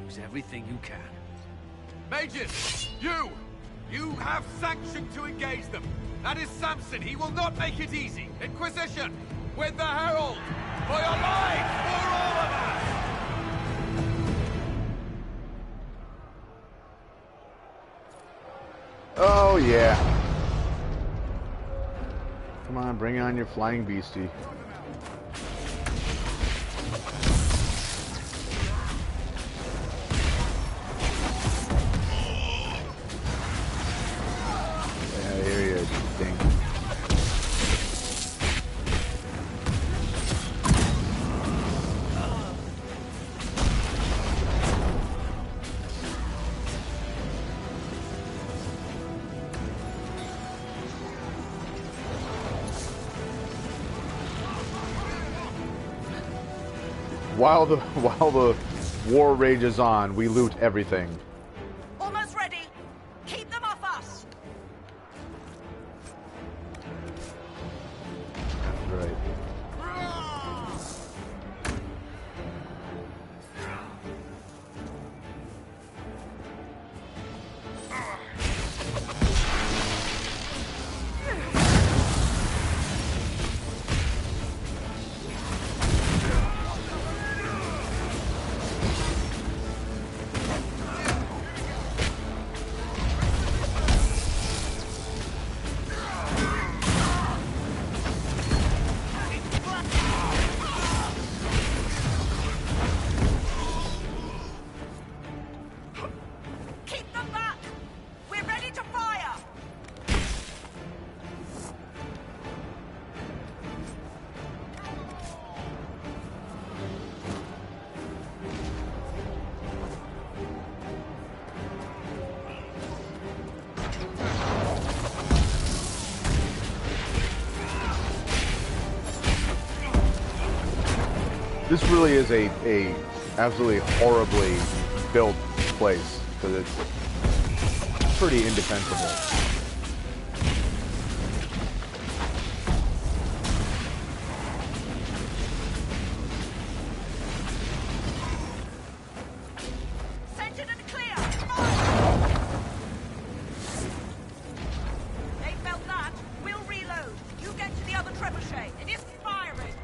Use everything you can. Mages! You! You have sanction to engage them! That is Samson! He will not make it easy! Inquisition! With the Herald! For your lives! For all of us! Oh, yeah. Come on, bring on your flying beastie. Yeah, here you thing. While the war rages on, we loot everything. Almost ready. Keep them off us. That's right. Keep them back. We're ready to fire. This really is a absolutely horribly built place because it's pretty indefensible. Centered and clear. Fire. They felt that. We'll reload. You get to the other trebuchet. It isn't firing.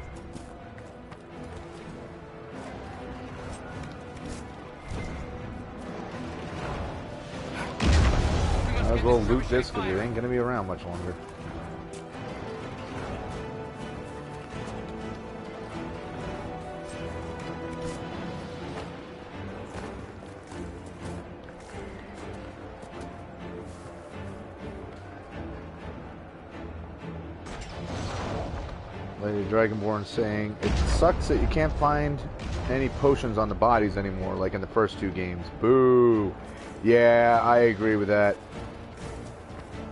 Might as well loot this because it ain't gonna be around much longer. Lady Dragonborn saying, it sucks that you can't find any potions on the bodies anymore, like in the first 2 games. Boo. Yeah, I agree with that.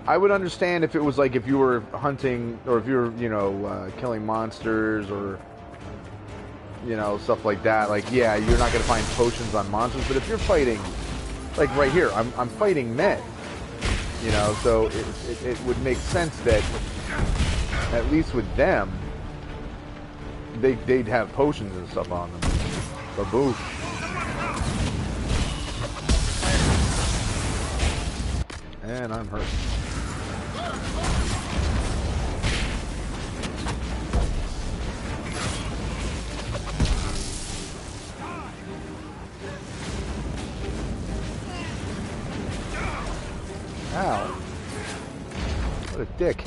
I would understand if it was like if you were hunting, or if you were, you know, killing monsters, or, you know, stuff like that. Like, yeah, you're not going to find potions on monsters, but if you're fighting, like right here, I'm fighting men, you know, so it would make sense that, at least with them, they'd have potions and stuff on them. But boo. And I'm hurt. Ow. What a dick.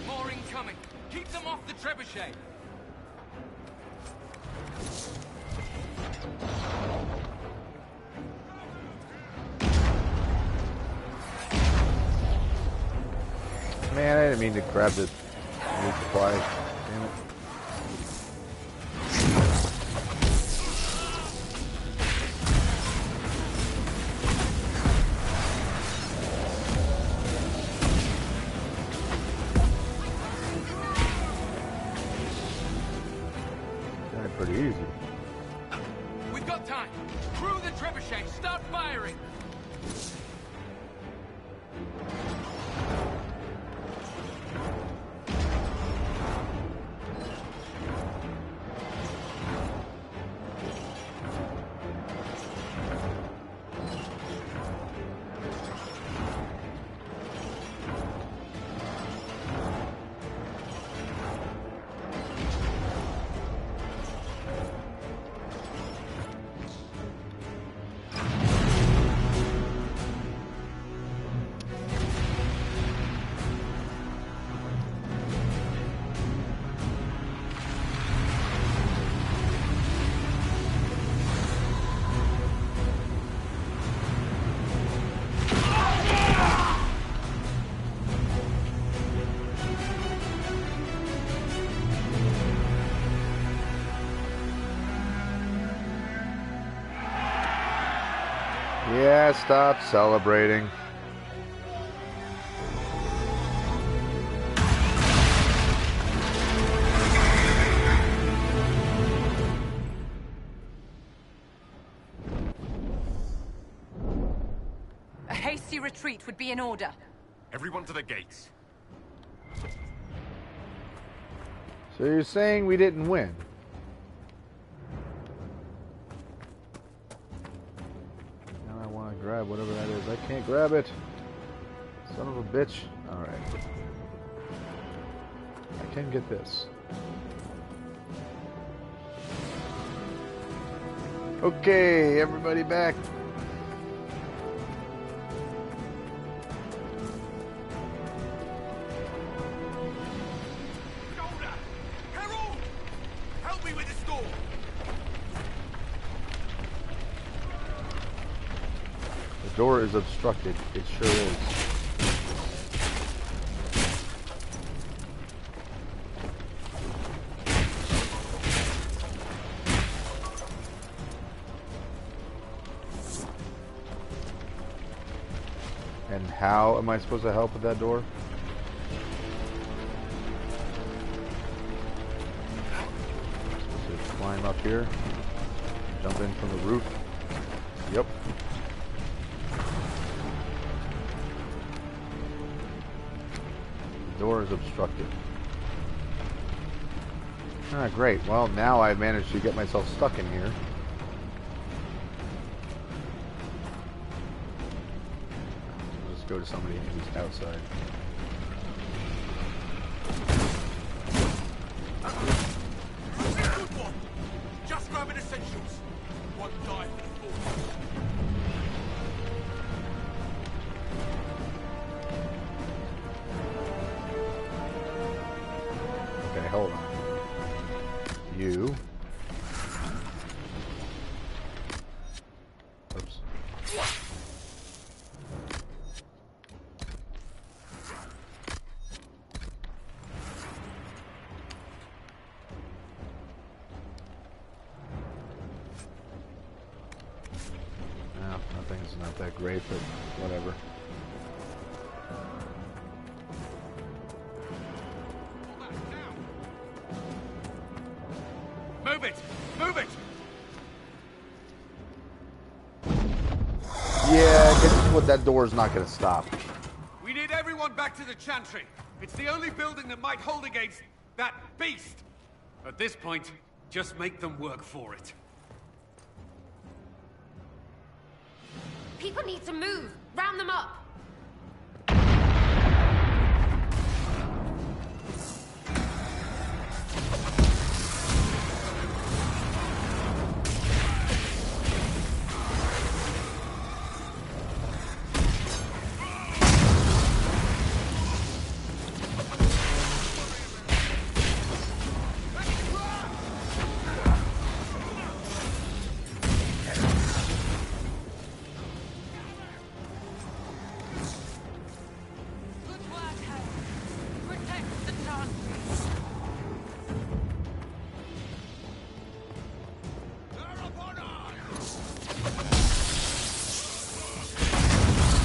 More incoming. Keep them off the trebuchet. Man, I didn't mean to grab the new supply. Damn it. Got pretty easy. We've got time. Crew the trebuchet. Start firing. Yeah, stop celebrating. A hasty retreat would be in order. Everyone to the gates. So you're saying we didn't win? Now I want to grab whatever that is. I can't grab it. Son of a bitch. Alright. I can get this. Okay, everybody back. The door is obstructed. It sure is. And how am I supposed to help with that door? Supposed to climb up here, jump in from the roof. Yep. The door is obstructed. Ah, great. Well, now I've managed to get myself stuck in here. Go to somebody who's outside. Just grabbing essentials. One die for the force. Okay, hold on. You. Oops. No, nothing's not that great, but whatever. Move it! Move it! Yeah, guess what? That door's not gonna stop. We need everyone back to the Chantry. It's the only building that might hold against that beast. At this point, just make them work for it. People need to move. Round them up.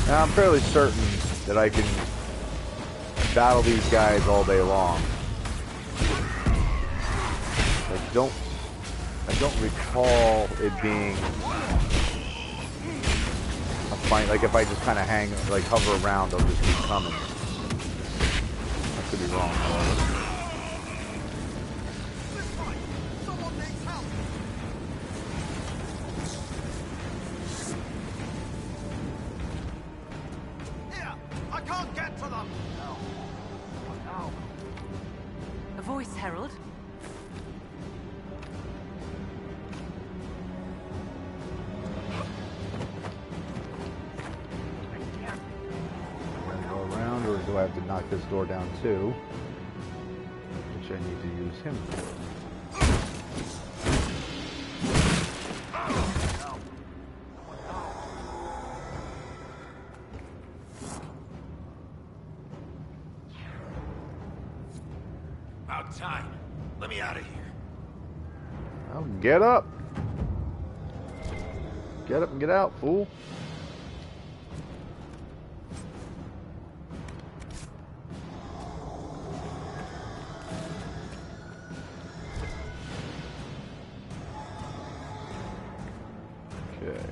Now, I'm fairly certain that I can battle these guys all day long. I don't recall it being a fight. Like if I just kind of hang, like hover around, they'll just keep coming. I could be wrong, however. A voice, Herald. Go around, or do I have to knock this door down too? Which I need to use him for. About time. Let me out of here. Well, get up! Get up and get out, fool! Okay.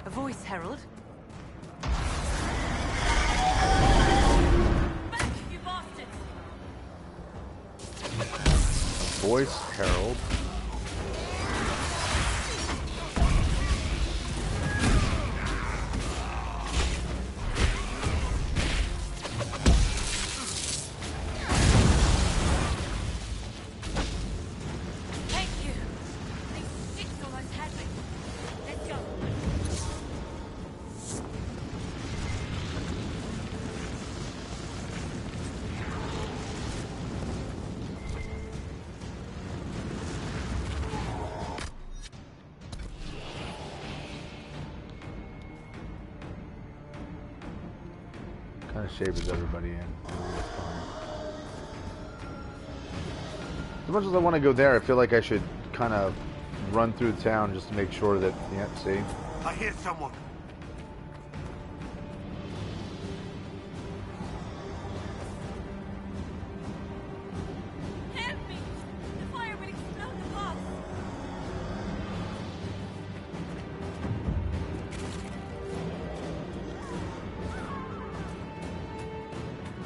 A voice, Herald. Voice, Herald. Thank you. These sticks almost had me. Let's go. What kind of shape is everybody in? As much as I want to go there, I feel like I should kind of run through the town just to make sure that, yeah, see? I hear someone. Help me! The fire will explode the box.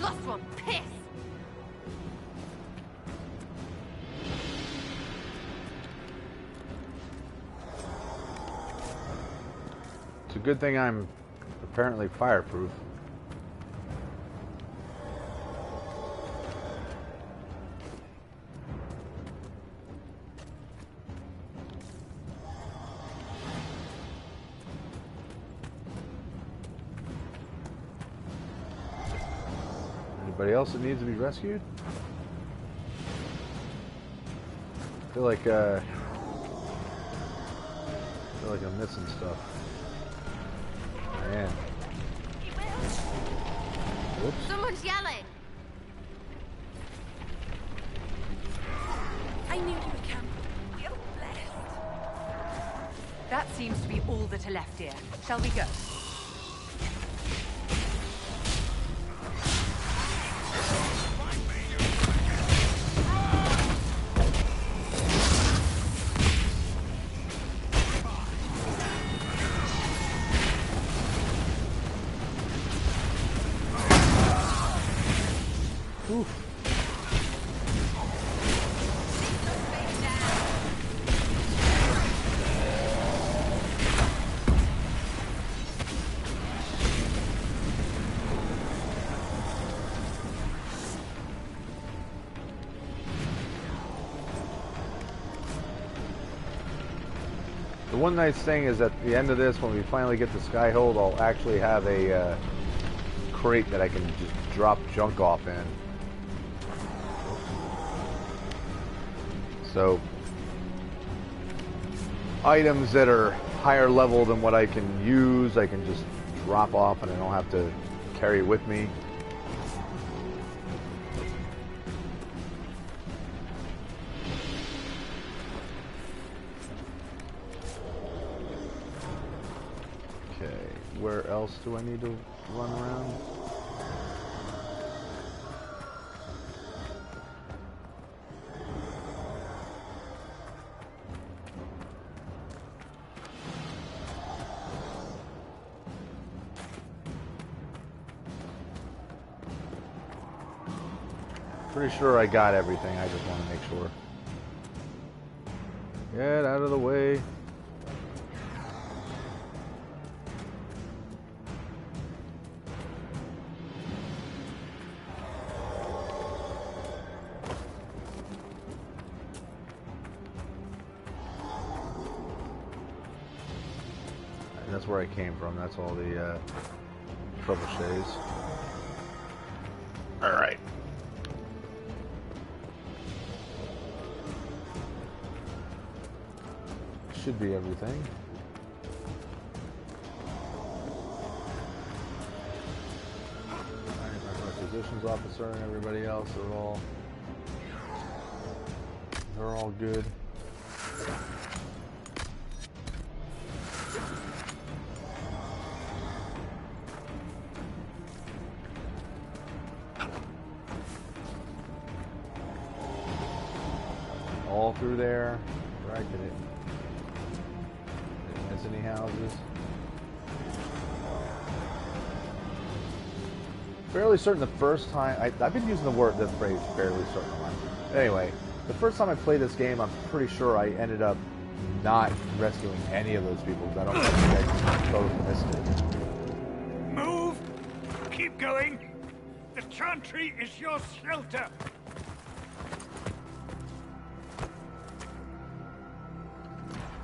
Lost one. Piss. It's a good thing I'm apparently fireproof. Anybody else that needs to be rescued? I feel like I'm missing stuff. Man. Whoops. Someone's yelling. I knew you would come. You're blessed. That seems to be all that are left here. Shall we go? Oof. The one nice thing is at the end of this, when we finally get the Skyhold, I'll actually have a crate that I can just drop junk off in. So, items that are higher level than what I can use, I can just drop off and I don't have to carry with me. Where else do I need to run around? Pretty sure I got everything, I just want to make sure. Get out of the way. That's where I came from. That's all the trebuchets. All right. Should be everything. Alright, my physician's officer and everybody else are they're all good. All through there. Right, didn't miss any houses. Fairly certain the first time I've been using the phrase fairly certain a lot. Anyway, the first time I played this game, I'm pretty sure I ended up not rescuing any of those people because I don't think you guys both missed it. Move! Keep going! The chantry is your shelter!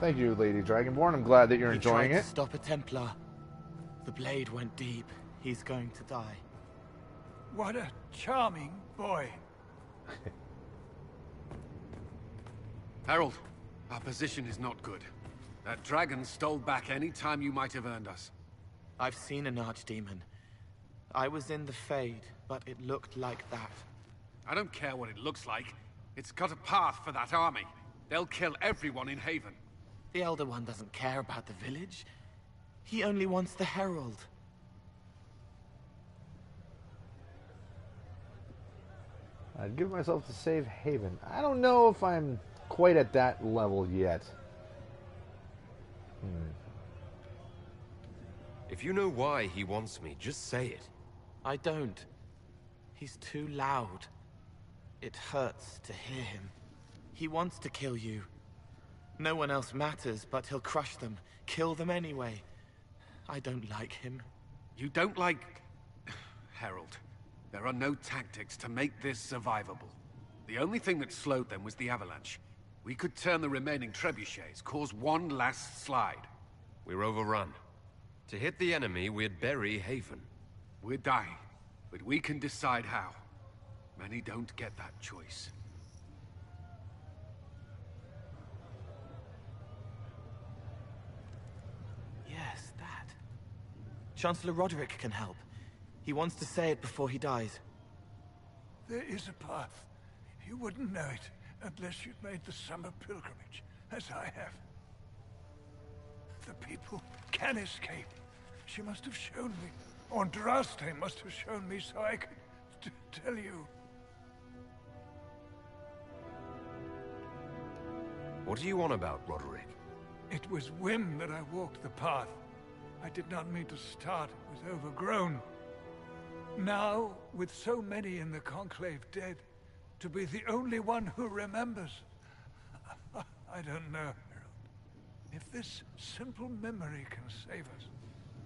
Thank you, Lady Dragonborn. I'm glad that you're enjoying He tried it. to stop a Templar. The blade went deep. He's going to die. What a charming boy. Harold, our position is not good. That dragon stole back any time you might have earned us. I've seen an archdemon. I was in the Fade, but it looked like that. I don't care what it looks like. It's got a path for that army. They'll kill everyone in Haven. The Elder One doesn't care about the village. He only wants the Herald. I'd give myself to save Haven. I don't know if I'm quite at that level yet. If you know why he wants me, just say it. I don't. He's too loud. It hurts to hear him. He wants to kill you. No one else matters, but he'll crush them, kill them anyway. I don't like him. You don't like... Harold, there are no tactics to make this survivable. The only thing that slowed them was the avalanche. We could turn the remaining trebuchets, cause one last slide. We're overrun. To hit the enemy, we'd bury Haven. We're dying, but we can decide how. Many don't get that choice. Yes, that. Chancellor Roderick can help. He wants to say it before he dies. There is a path. You wouldn't know it unless you'd made the summer pilgrimage, as I have. people can escape. She must have shown me. Or Andraste must have shown me so I could tell you. What are you on about, Roderick? It was whim that I walked the path. I did not mean to start. It was overgrown. Now, with so many in the Conclave dead, to be the only one who remembers. I don't know, Harold. If this simple memory can save us,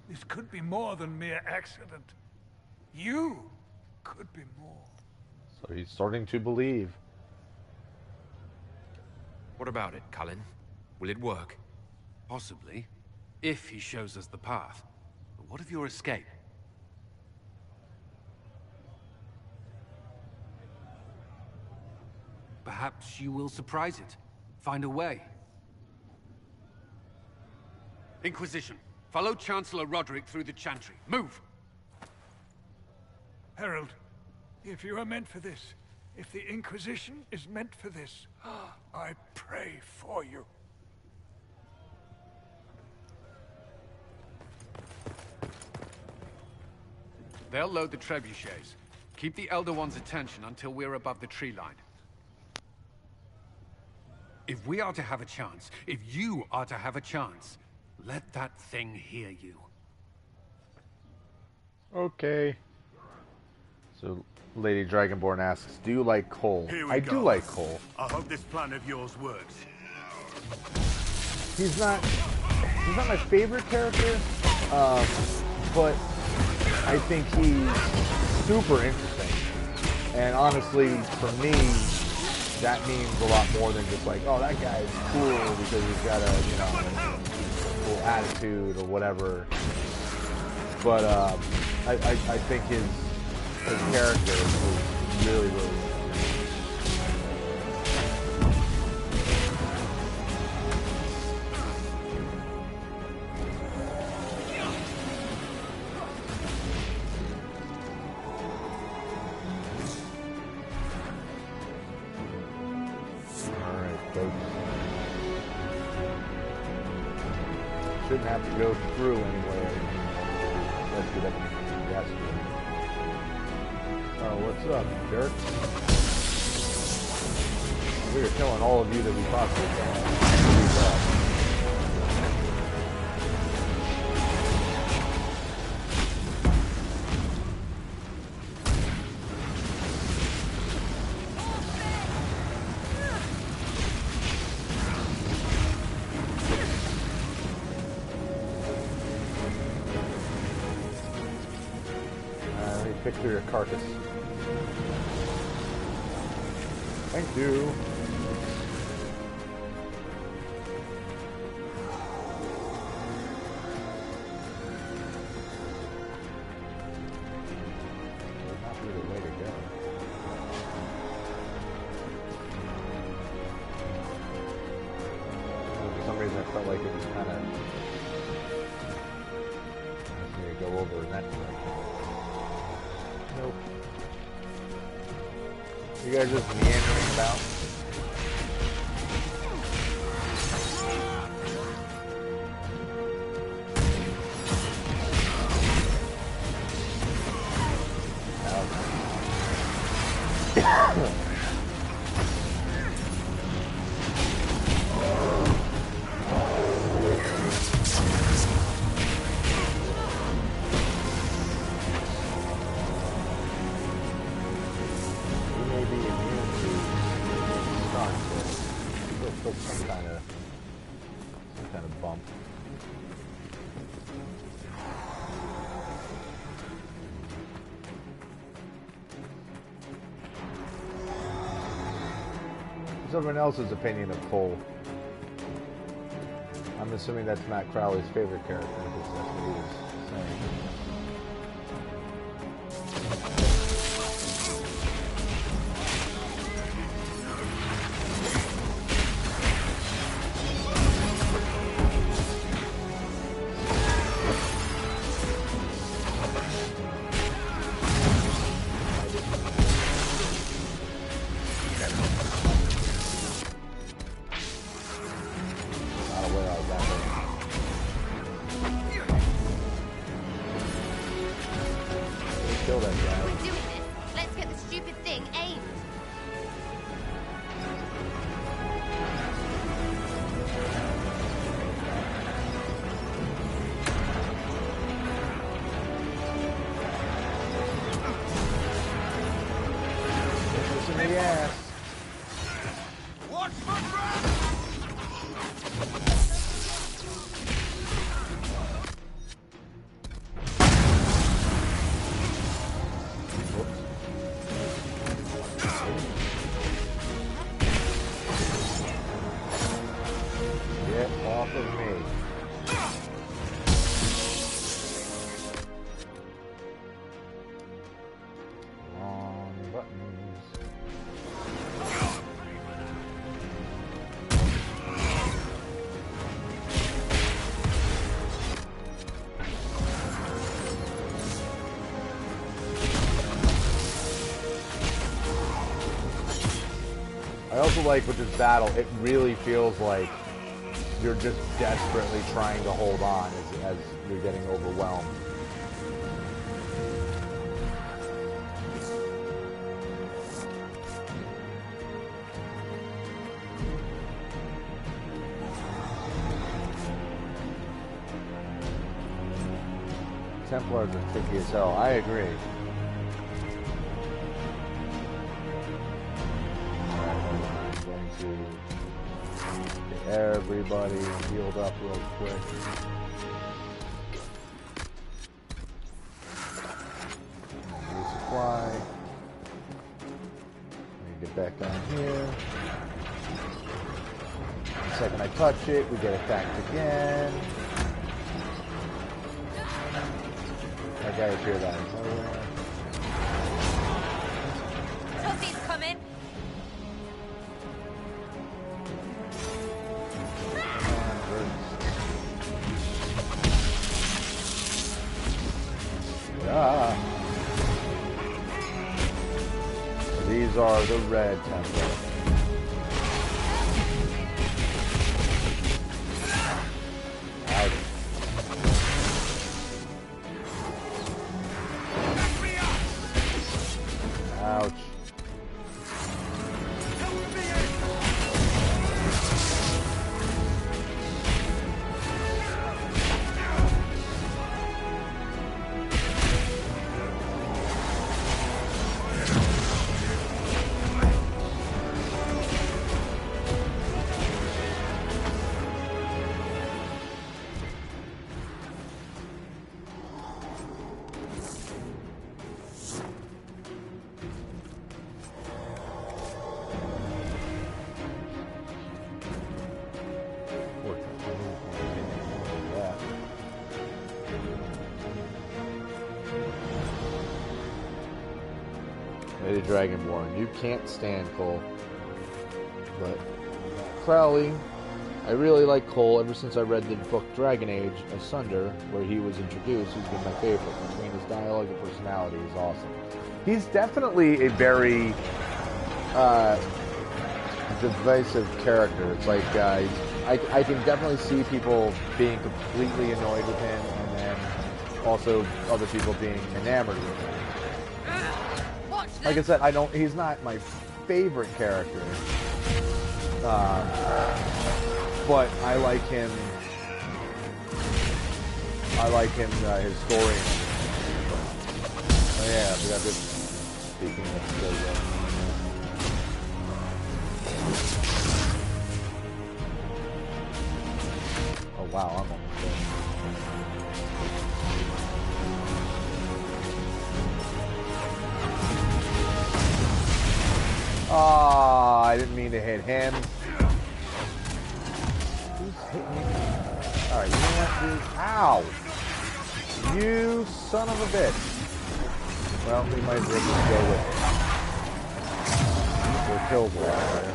this could be more than mere accident. You could be more. So he's starting to believe. What about it, Cullen? Will it work? Possibly, if he shows us the path. But what of your escape? Perhaps you will surprise it. Find a way. Inquisition, follow Chancellor Roderick through the Chantry. Move! Harold, if you are meant for this, if the Inquisition is meant for this, I pray for you. They'll load the trebuchets. Keep the Elder One's attention until we're above the tree line. If we are to have a chance, if you are to have a chance, let that thing hear you. Okay. So, Lady Dragonborn asks, do you like coal? Here we I go. do like coal. I hope this plan of yours works. He's not my favorite character, but I think he's super interesting. And honestly, for me, that means a lot more than just like, oh, that guy's cool because he's got a, cool attitude or whatever. But I think his character is really, really shouldn't have to go through anywhere. Let's get up yesterday. Oh, what's up, jerk? We are killing all of you that we possibly can. Pick through your carcass. Thank you. Would not be the way to go. For some reason, I felt like it was kind of. I was going to go over in that direction. Nope. You guys just meandering about? Some kind of bump. Someone else's opinion of Cole. I'm assuming that's Matt Crowley's favorite character, because that's what he was saying. Not aware of that. kill that guy. We're doing this. Let's get the stupid thing aimed. In the ass. Watch my back! Get off of me. Wrong buttons. I also like with this battle, it really feels like you're just desperately trying to hold on as you're getting overwhelmed. Templars are tricky as hell. I agree. I'm going to get everybody healed up real quick. Resupply. Let me get back down here. The second I touch it, we get attacked again. That guy appeared out of nowhere. Tussie's coming. Yeah. These are the red Templars. Ouch. Lady Dragonborn, you can't stand Cole. But Crowley, I really like Cole ever since I read the book Dragon Age Asunder, where he was introduced. He's been my favorite. Between his dialogue and personality, he's awesome. He's definitely a very divisive character. It's like I can definitely see people being completely annoyed with him, and then also other people being enamored with him. Like I said, he's not my favorite character, but I like him. His story. Oh yeah, I forgot this. Speaking of oh wow, I'm almost dead. Oh, I didn't mean to hit him. Who's hitting me? Alright, you know what, dude? Ow! You son of a bitch. Well, we might as well just go with the kill block there.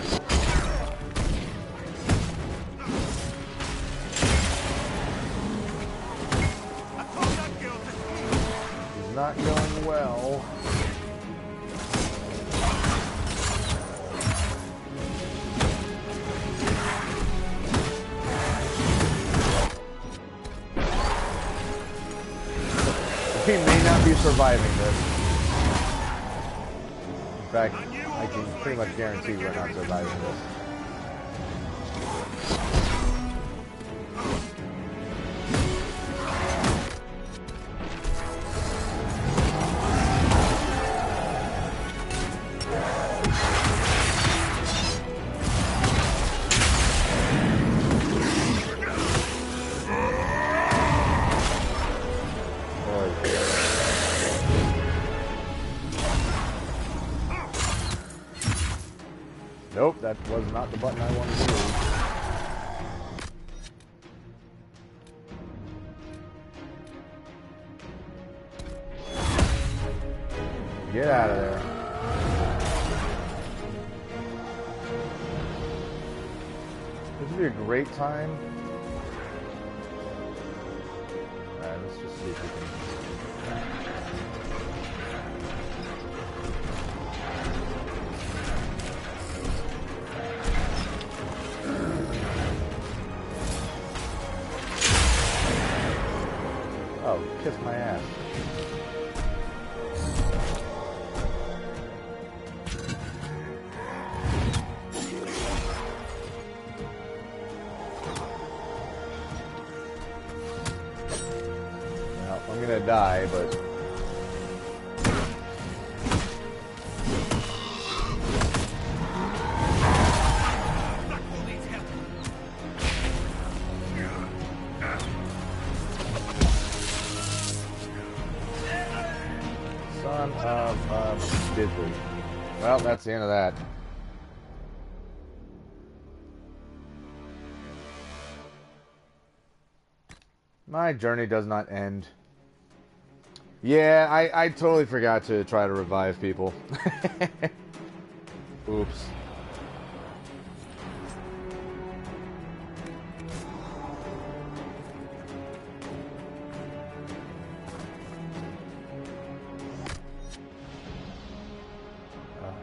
He's not going well. He may not be surviving this. fact, I can pretty much guarantee we're not surviving this. Nope, that was not the button I wanted to use. Get out of there. This would be a great time. Alright, let's just see if we can... Oh, kiss my ass. Well, I'm gonna die, but... Son of Diddley. Well, that's the end of that. My journey does not end. Yeah, I totally forgot to try to revive people. Oops.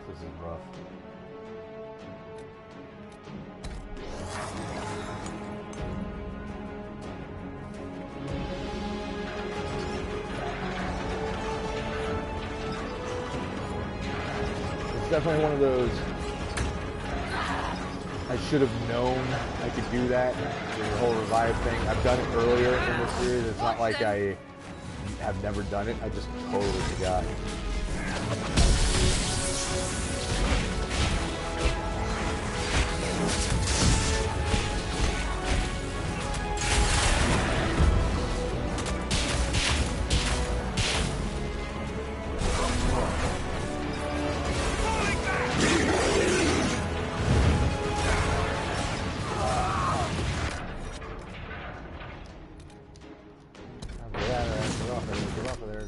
This is rough. It's definitely one of those, I should have known I could do that, the whole revive thing. I've done it earlier in the series. It's not like I have never done it. I just totally forgot. Get off of there.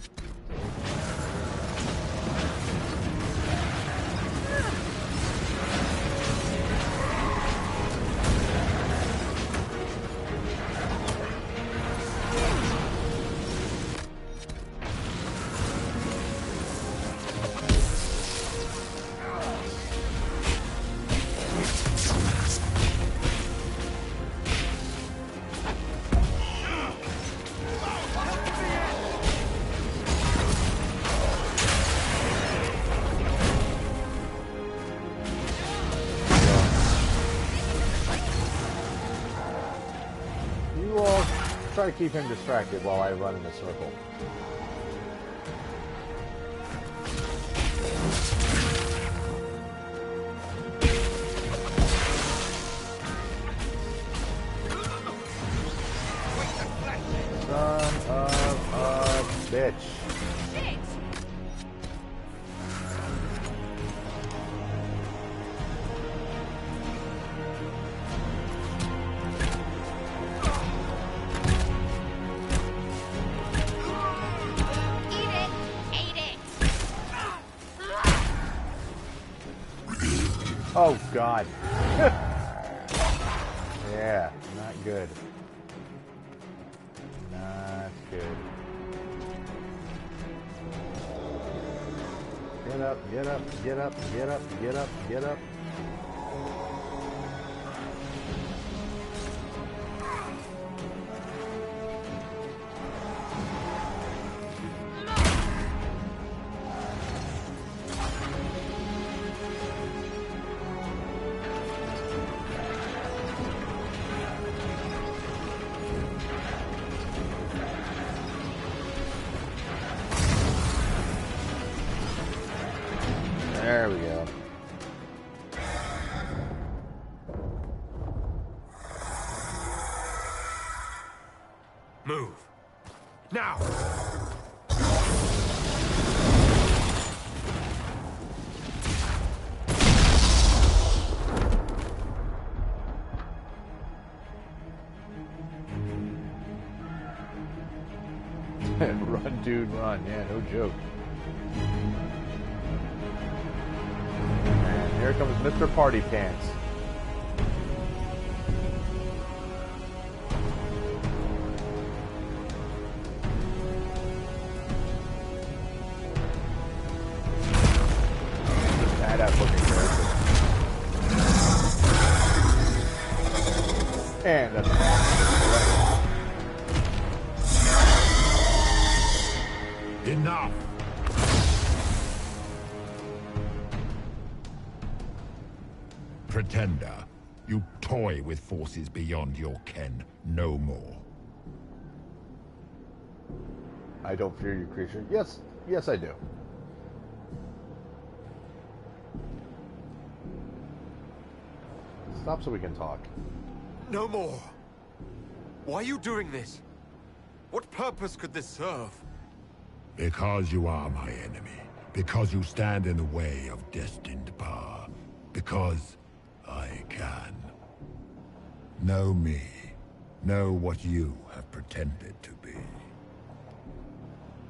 Try to keep him distracted while I run in a circle. Son of a bitch. Oh, God. Yeah, not good. Not good. Get up, get up, get up, get up, get up, get up. There we go. Move. Now! Run, dude, run. Yeah, no joke. And here comes Mr. Party Pants. Badass looking character. And that's Enough! Pretender, you toy with forces beyond your ken no more. I don't fear you, creature. Yes, yes I do. Stop so we can talk. No more. Why are you doing this? What purpose could this serve? Because you are my enemy. Because you stand in the way of destined power. Because I can. Know me. Know what you have pretended to be.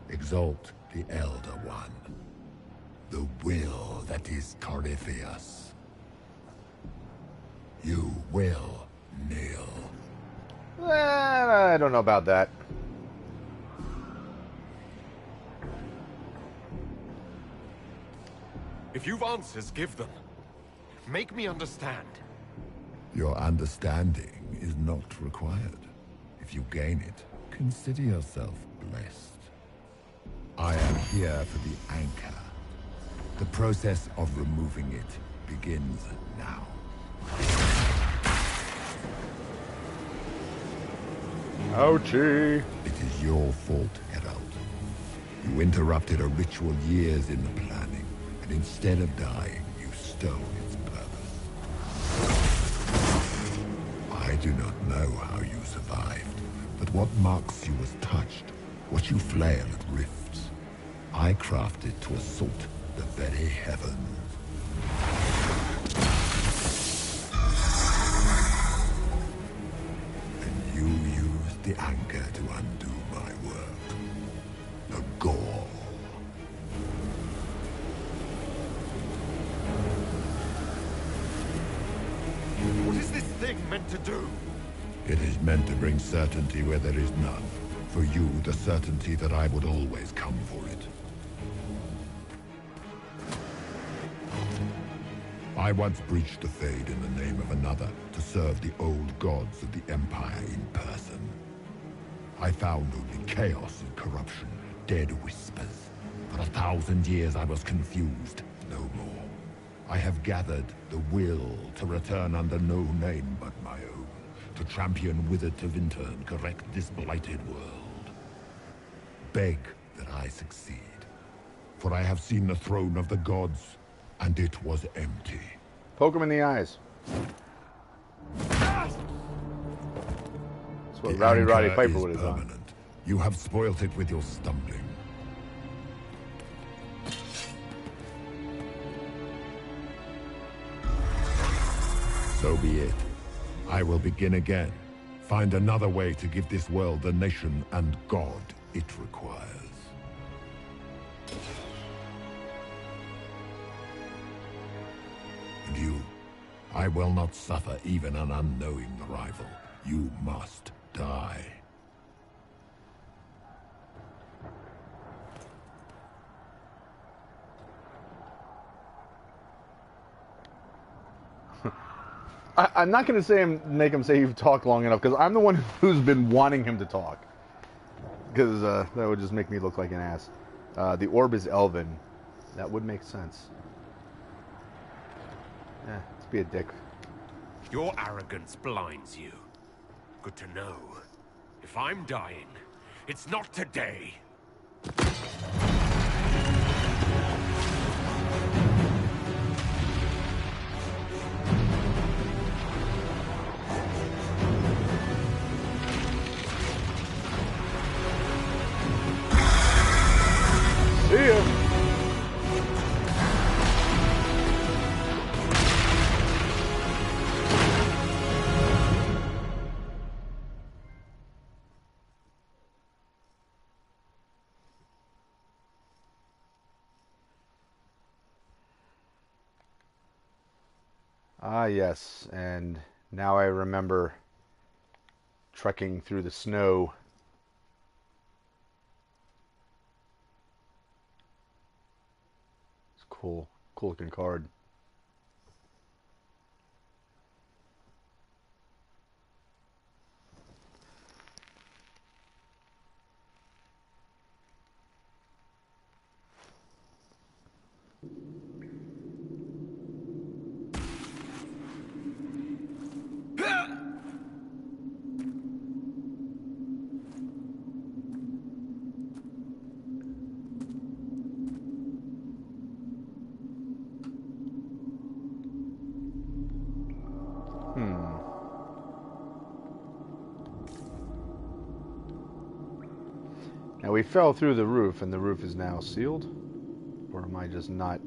Exalt the Elder One. The will that is Corypheus. You will kneel. I don't know about that. If you've answers, give them. Make me understand. Your understanding is not required. If you gain it, consider yourself blessed. I am here for the anchor. The process of removing it begins now. Ouchie! It is your fault, Herald. You interrupted a ritual years in the planning, and instead of dying, you stole its purpose. I do not know how you survived, but what marks you as touched, what you flail at rifts, I crafted to assault the very heavens. And you used the anchor to undo my work. The gall. What is this thing meant to do? It is meant to bring certainty where there is none. For you, the certainty that I would always come for it. I once breached the Fade in the name of another to serve the old gods of the Empire in person. I found only chaos and corruption, dead whispers. For 1,000 years I was confused, no more. I have gathered the will to return under no name but my own, to champion with it of in turn correct this blighted world. Beg that I succeed, for I have seen the throne of the gods, and it was empty. Poke him in the eyes. That's what Rowdy Roddy Piper would have done. You have spoilt it with your stumbling. So be it. I will begin again. Find another way to give this world the nation and God it requires. And you, I will not suffer even an unknowing rival. You must die. I'm not going to make him say you've talked long enough, because I'm the one who's been wanting him to talk. Because that would just make me look like an ass. The orb is elven. That would make sense. Let's be a dick. Your arrogance blinds you. Good to know. If I'm dying, it's not today. Ah, yes, and now I remember trekking through the snow. It's cool. Cool looking card. Now we fell through the roof, and the roof is now sealed? Or am I just not...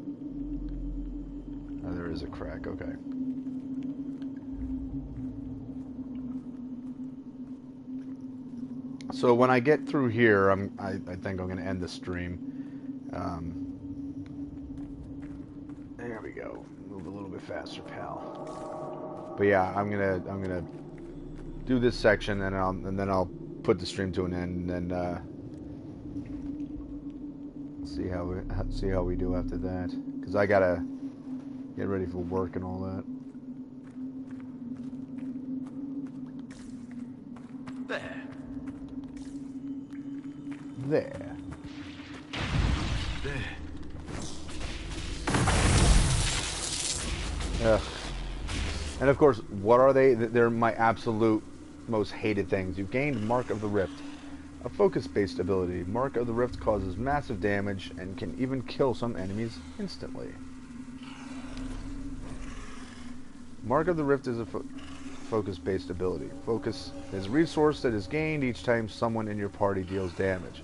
Oh, there is a crack, okay. So when I get through here, I think I'm going to end the stream. There we go. Move a little bit faster, pal. But yeah, I'm gonna do this section, and then I'll put the stream to an end, and then see how we do after that. Because I gotta get ready for work and all that. There. Ugh. And of course, what are they? They're my absolute most hated things. You've gained Mark of the Rift, a focus-based ability. Mark of the Rift causes massive damage and can even kill some enemies instantly. Mark of the Rift is a focus-based ability. Focus is a resource that is gained each time someone in your party deals damage.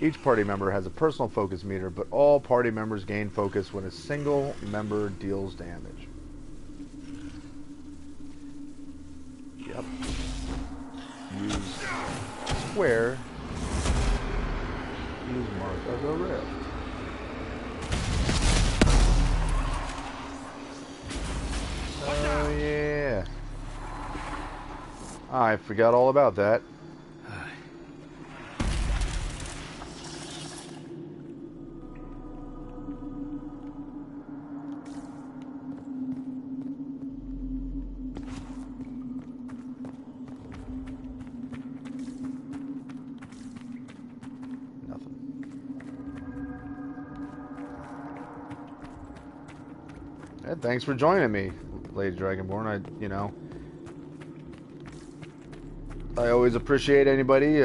Each party member has a personal focus meter, but all party members gain focus when a single member deals damage. Yep. Use square. Use Mark of the Rift. Oh yeah. I forgot all about that. Thanks for joining me, Lady Dragonborn. I always appreciate anybody,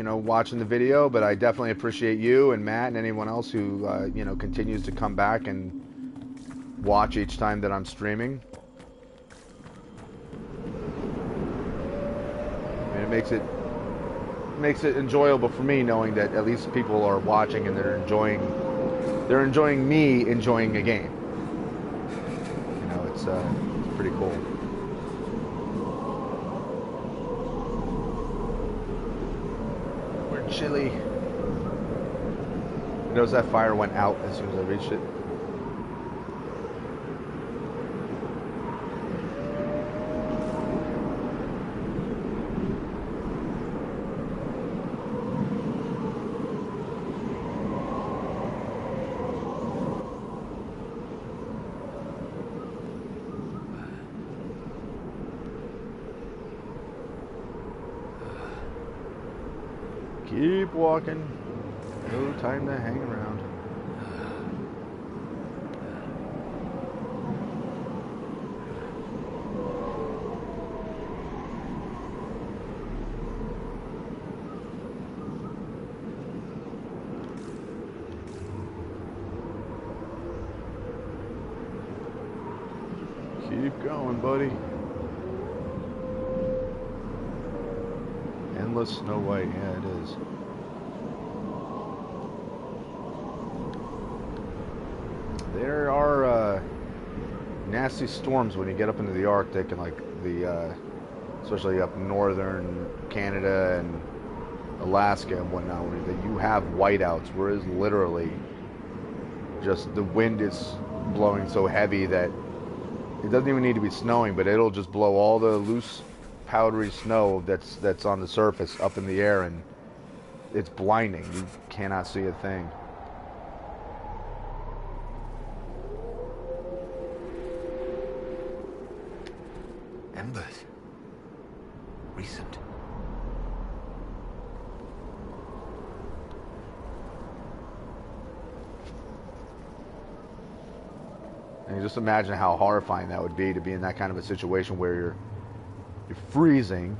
watching the video, but I definitely appreciate you and Matt and anyone else who, continues to come back and watch each time that I'm streaming. And it makes it enjoyable for me knowing that at least people are watching and they're enjoying me enjoying a game. It's pretty cool. We're chilly. Notice that fire went out as soon as I reached it. Keep walking. No time to hang around. Keep going, buddy. Endless Snow White, yeah, it is. There are nasty storms when you get up into the Arctic and especially up northern Canada and Alaska and whatnot, where you have whiteouts, where it's literally just the wind is blowing so heavy that It doesn't even need to be snowing, but it'll just blow all the loose, powdery snow that's on the surface up in the air, and it's blinding. You cannot see a thing. Embers. Recent. And you just imagine how horrifying that would be to be in that kind of a situation where you're freezing,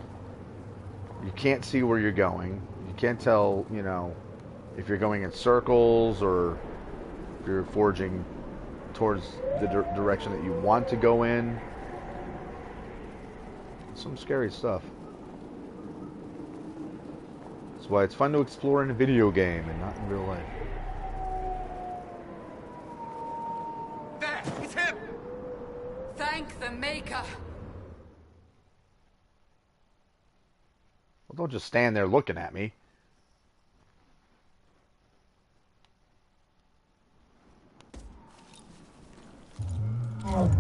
you can't see where you're going, you can't tell, you know, if you're going in circles or if you're forging towards the direction that you want to go in. Some scary stuff. That's why it's fun to explore in a video game and not in real life. There! It's him! Thank the Maker! Well, don't just stand there looking at me. What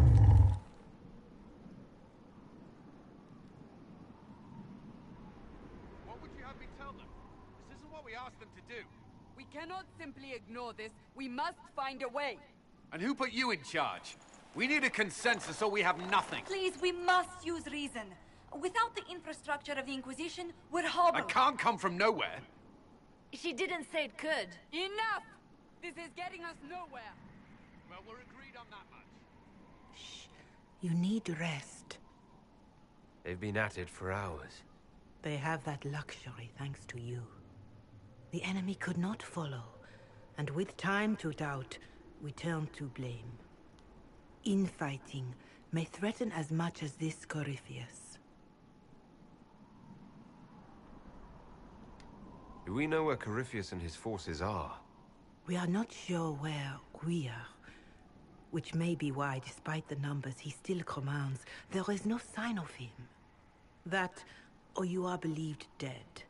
would you have me tell them? This isn't what we asked them to do. We cannot simply ignore this. We must find a way. And who put you in charge? We need a consensus or we have nothing. Please, we must use reason. Without the infrastructure of the Inquisition, we're hobbled. I can't come from nowhere. She didn't say it could. Enough! This is getting us nowhere. Well, we're agreed on that much. Shh. You need rest. They've been at it for hours. They have that luxury thanks to you. The enemy could not follow, and with time to doubt, we turn to blame. Infighting may threaten as much as this Corypheus. Do we know where Corypheus and his forces are? We are not sure where we are, which may be why, despite the numbers he still commands, there is no sign of him. That, or you are believed dead.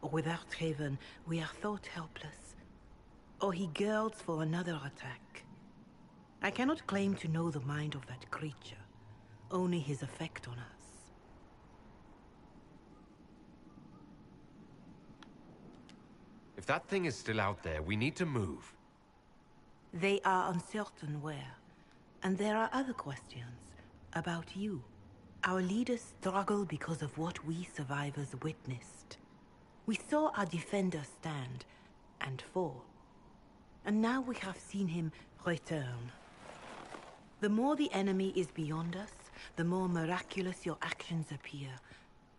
Or without Haven, we are thought helpless. Or he girds for another attack. I cannot claim to know the mind of that creature, only his effect on us. If that thing is still out there, we need to move. They are uncertain where, and there are other questions about you. Our leaders struggle because of what we survivors witnessed. We saw our defender stand and fall, and now we have seen him return. The more the enemy is beyond us, the more miraculous your actions appear,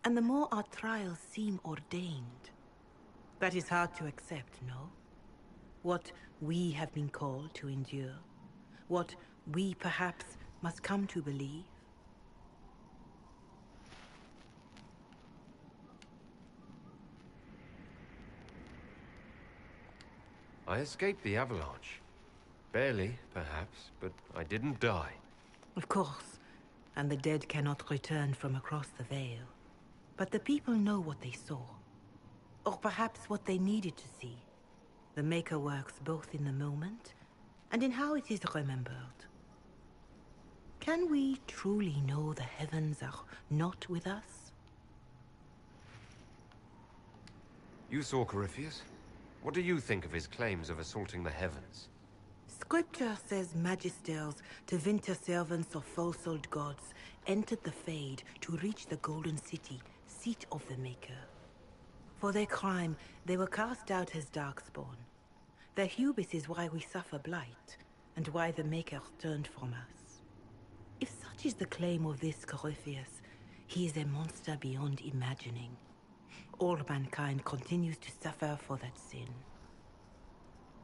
and the more our trials seem ordained. That is hard to accept, no? What we have been called to endure, what we perhaps must come to believe. I escaped the avalanche. Barely, perhaps, but I didn't die. Of course, and the dead cannot return from across the veil. But the people know what they saw. Or perhaps what they needed to see. The Maker works both in the moment and in how it is remembered. Can we truly know the heavens are not with us? You saw Corypheus? What do you think of his claims of assaulting the heavens? Scripture says magisters, divinter servants of false-old gods, entered the Fade to reach the Golden City, seat of the Maker. For their crime, they were cast out as Darkspawn. Their hubris is why we suffer blight, and why the Maker turned from us. If such is the claim of this Corypheus, he is a monster beyond imagining. All mankind continues to suffer for that sin.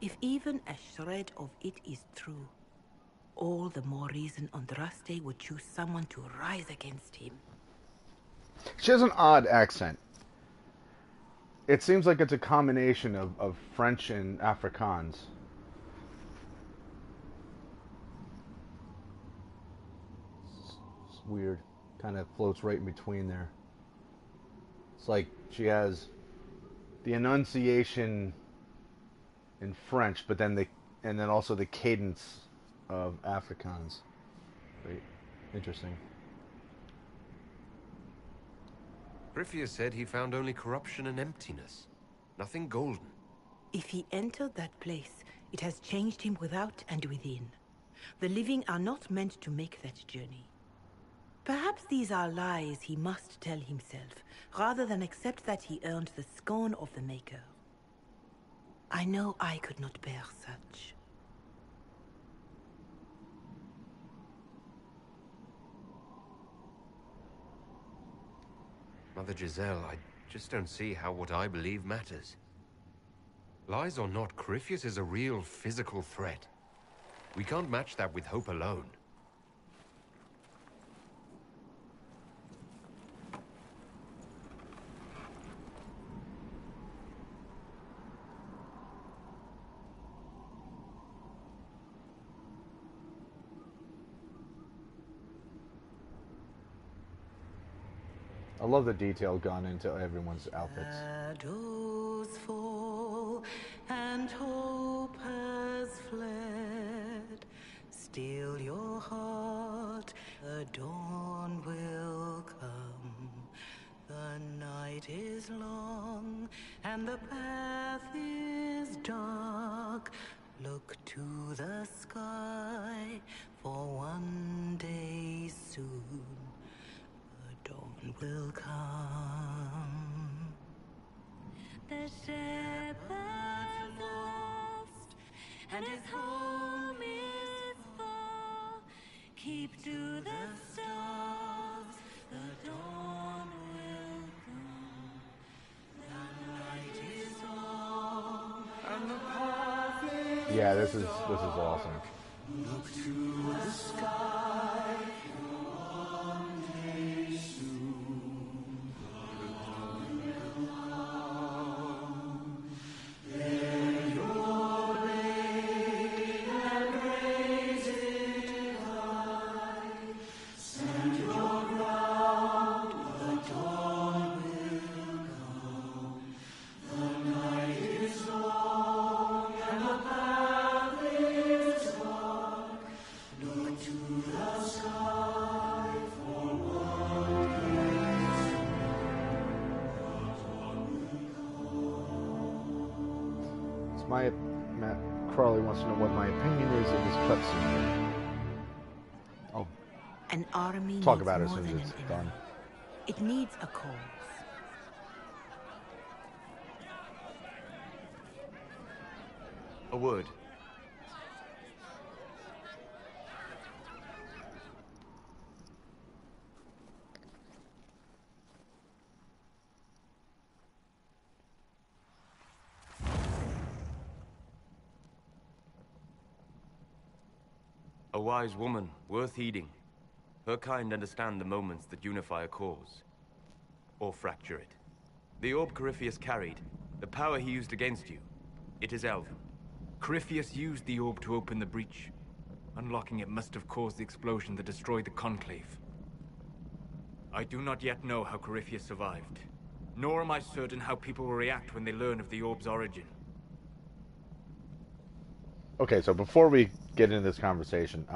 If even a shred of it is true, all the more reason Andraste would choose someone to rise against him. She has an odd accent. It seems like it's a combination of French and Afrikaans. It's weird. Kind of floats right in between there. It's like she has the enunciation in French, but then and then also the cadence of Afrikaans. Right? Interesting. Griffier said he found only corruption and emptiness. Nothing golden. If he entered that place, it has changed him without and within. The living are not meant to make that journey. Perhaps these are lies he must tell himself, rather than accept that he earned the scorn of the Maker. I know I could not bear such. Mother Giselle, I just don't see how what I believe matters. Lies or not, Corypheus is a real physical threat. We can't match that with hope alone. I love the detail gone into everyone's outfits. Shadows fall and hope has fled. Still your heart, the dawn will come. The night is long and the path is dark. Look to the sky, for one day soon dawn will come. The shepherd lost, and his home is far. Keep to the stars, the dawn will come. The night is long, and the path is Yeah, this is awesome. Look to the sky, for one day soon. The dawn will come. Bear your blade and raise it high. Stand your ground, the dawn will come. The night is long and the path is dark. Look to the sky, for one day It's Matt Crowley wants to know what my opinion is of this cutscene. I'll An army talk needs about it as more soon as than it's an done. enemy. It needs a cause. A word. A wise woman, worth heeding. Her kind understand the moments that unify a cause. Or fracture it. The orb Corypheus carried, the power he used against you, it is elven. Corypheus used the orb to open the breach. Unlocking it must have caused the explosion that destroyed the Conclave. I do not yet know how Corypheus survived. Nor am I certain how people will react when they learn of the orb's origin. Okay, so before we get into this conversation,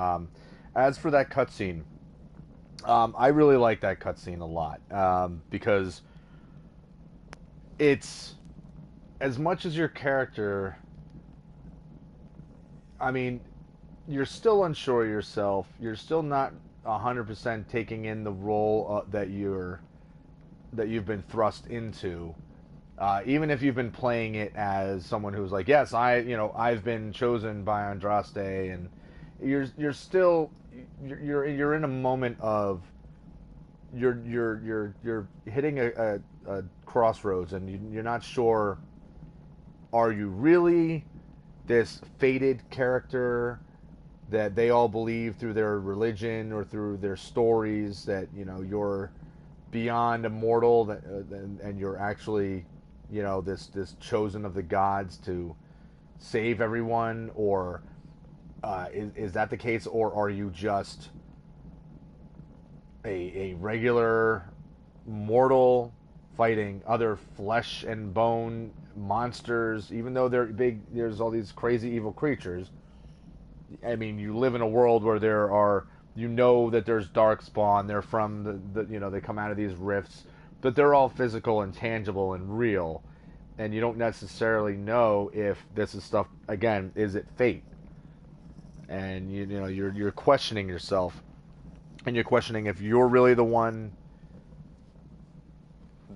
as for that cutscene, I really like that cutscene a lot because it's as much as your character. I mean, you're still unsure of yourself. You're still not 100% taking in the role that you've been thrust into. Even if you've been playing it as someone who's like, yes, I've been chosen by Andraste, and you're still you're in a moment of you're hitting a crossroads, and you're not sure. Are you really this fated character that they all believe through their religion or through their stories that you're beyond immortal, that and you're actually this chosen of the gods to save everyone, or is that the case, or are you just a regular mortal fighting other flesh and bone monsters? Even though they're big, there's all these crazy evil creatures. I mean, you live in a world where there are you know that there's darkspawn. They're from they come out of these rifts, but they're all physical and tangible and real, and you don't necessarily know if this is stuff. Again, is it fate? And you're questioning yourself, and you're questioning if you're really the one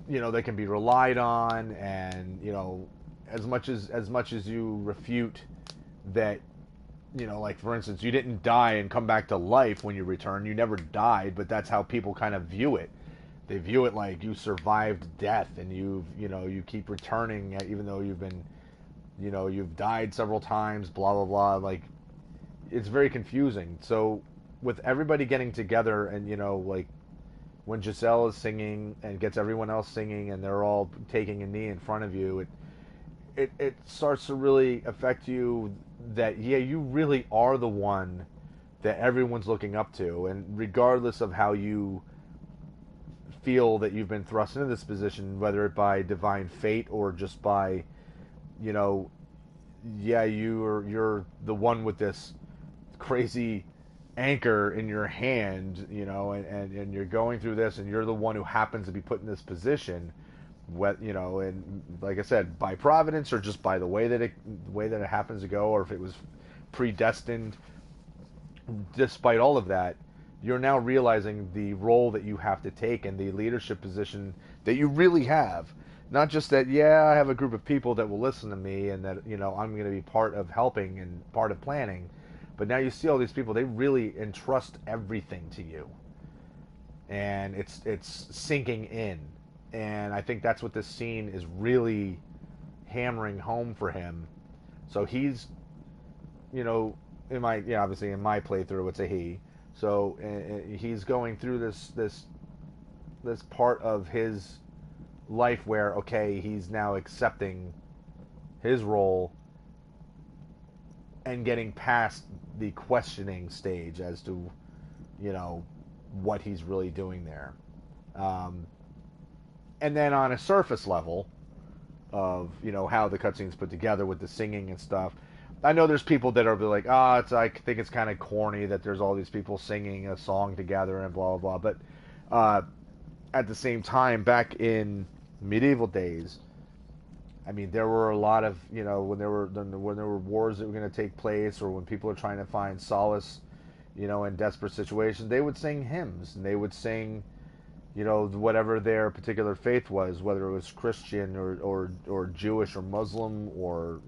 that can be relied on, and as much as you refute that, like for instance, you didn't die and come back to life when you return. You never died, but that's how people kind of view it. They view it like you survived death, and you keep returning even though you've been, you've died several times. Blah blah blah. Like, it's very confusing. So with everybody getting together, and like when Giselle is singing and gets everyone else singing, and they're all taking a knee in front of you, it starts to really affect you that, yeah, you really are the one that everyone's looking up to. And regardless of how you feel that you've been thrust into this position, whether it by divine fate or just by, yeah, you're the one with this crazy anchor in your hand, and you're going through this, and you're the one who happens to be put in this position, and like I said, by providence or just by the way that it happens to go, or if it was predestined. Despite all of that, you're now realizing the role that you have to take and the leadership position that you really have. Not just that, yeah, I have a group of people that will listen to me, and that I'm going to be part of helping and part of planning. But now you see all these people, they really entrust everything to you. And it's sinking in. And I think that's what this scene is really hammering home for him. So he's, obviously in my playthrough, it's a he. So he's going through this part of his life where, okay, he's now accepting his role and getting past the questioning stage as to, what he's really doing there. And then on a surface level of, how the cutscene's put together with the singing and stuff, I know there's people that are like, I think it's kind of corny that there's all these people singing a song together and blah, blah, blah. But at the same time, back in medieval days, I mean, there were a lot of, when there were wars that were going to take place, or when people are trying to find solace, in desperate situations, they would sing hymns, and they would sing, whatever their particular faith was, whether it was Christian or Jewish or Muslim or,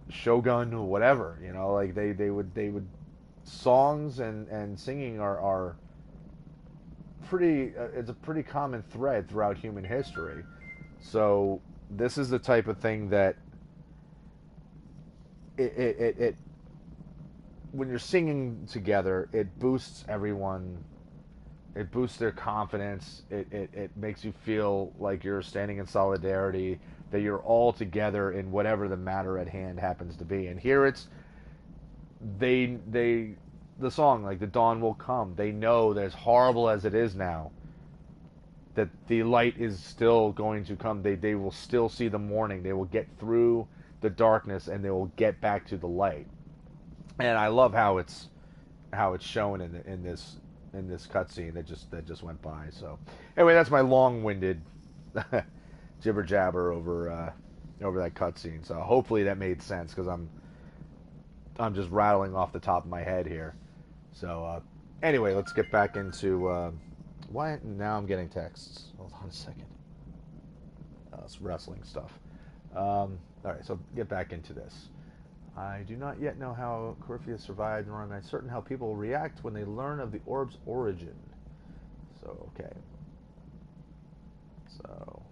Shogun or whatever, like they would songs and singing are pretty, it's a pretty common thread throughout human history. So this is the type of thing that it when you're singing together, it boosts everyone. It boosts their confidence. It makes you feel like you're standing in solidarity, that you're all together in whatever the matter at hand happens to be. And here it's the song, like, the dawn will come. They know that as horrible as it is now, that the light is still going to come. They will still see the morning. They will get through the darkness, and they will get back to the light. And I love how it's shown in this cutscene that just went by. So anyway, that's my long-winded jibber jabber over that cutscene. So hopefully that made sense, because I'm just rattling off the top of my head here. So anyway, let's get back into why now I'm getting texts. Hold on a second. It's wrestling stuff. All right, so get back into this. I do not yet know how Corypheus survived, nor am I certain how people will react when they learn of the orb's origin. So, okay. So,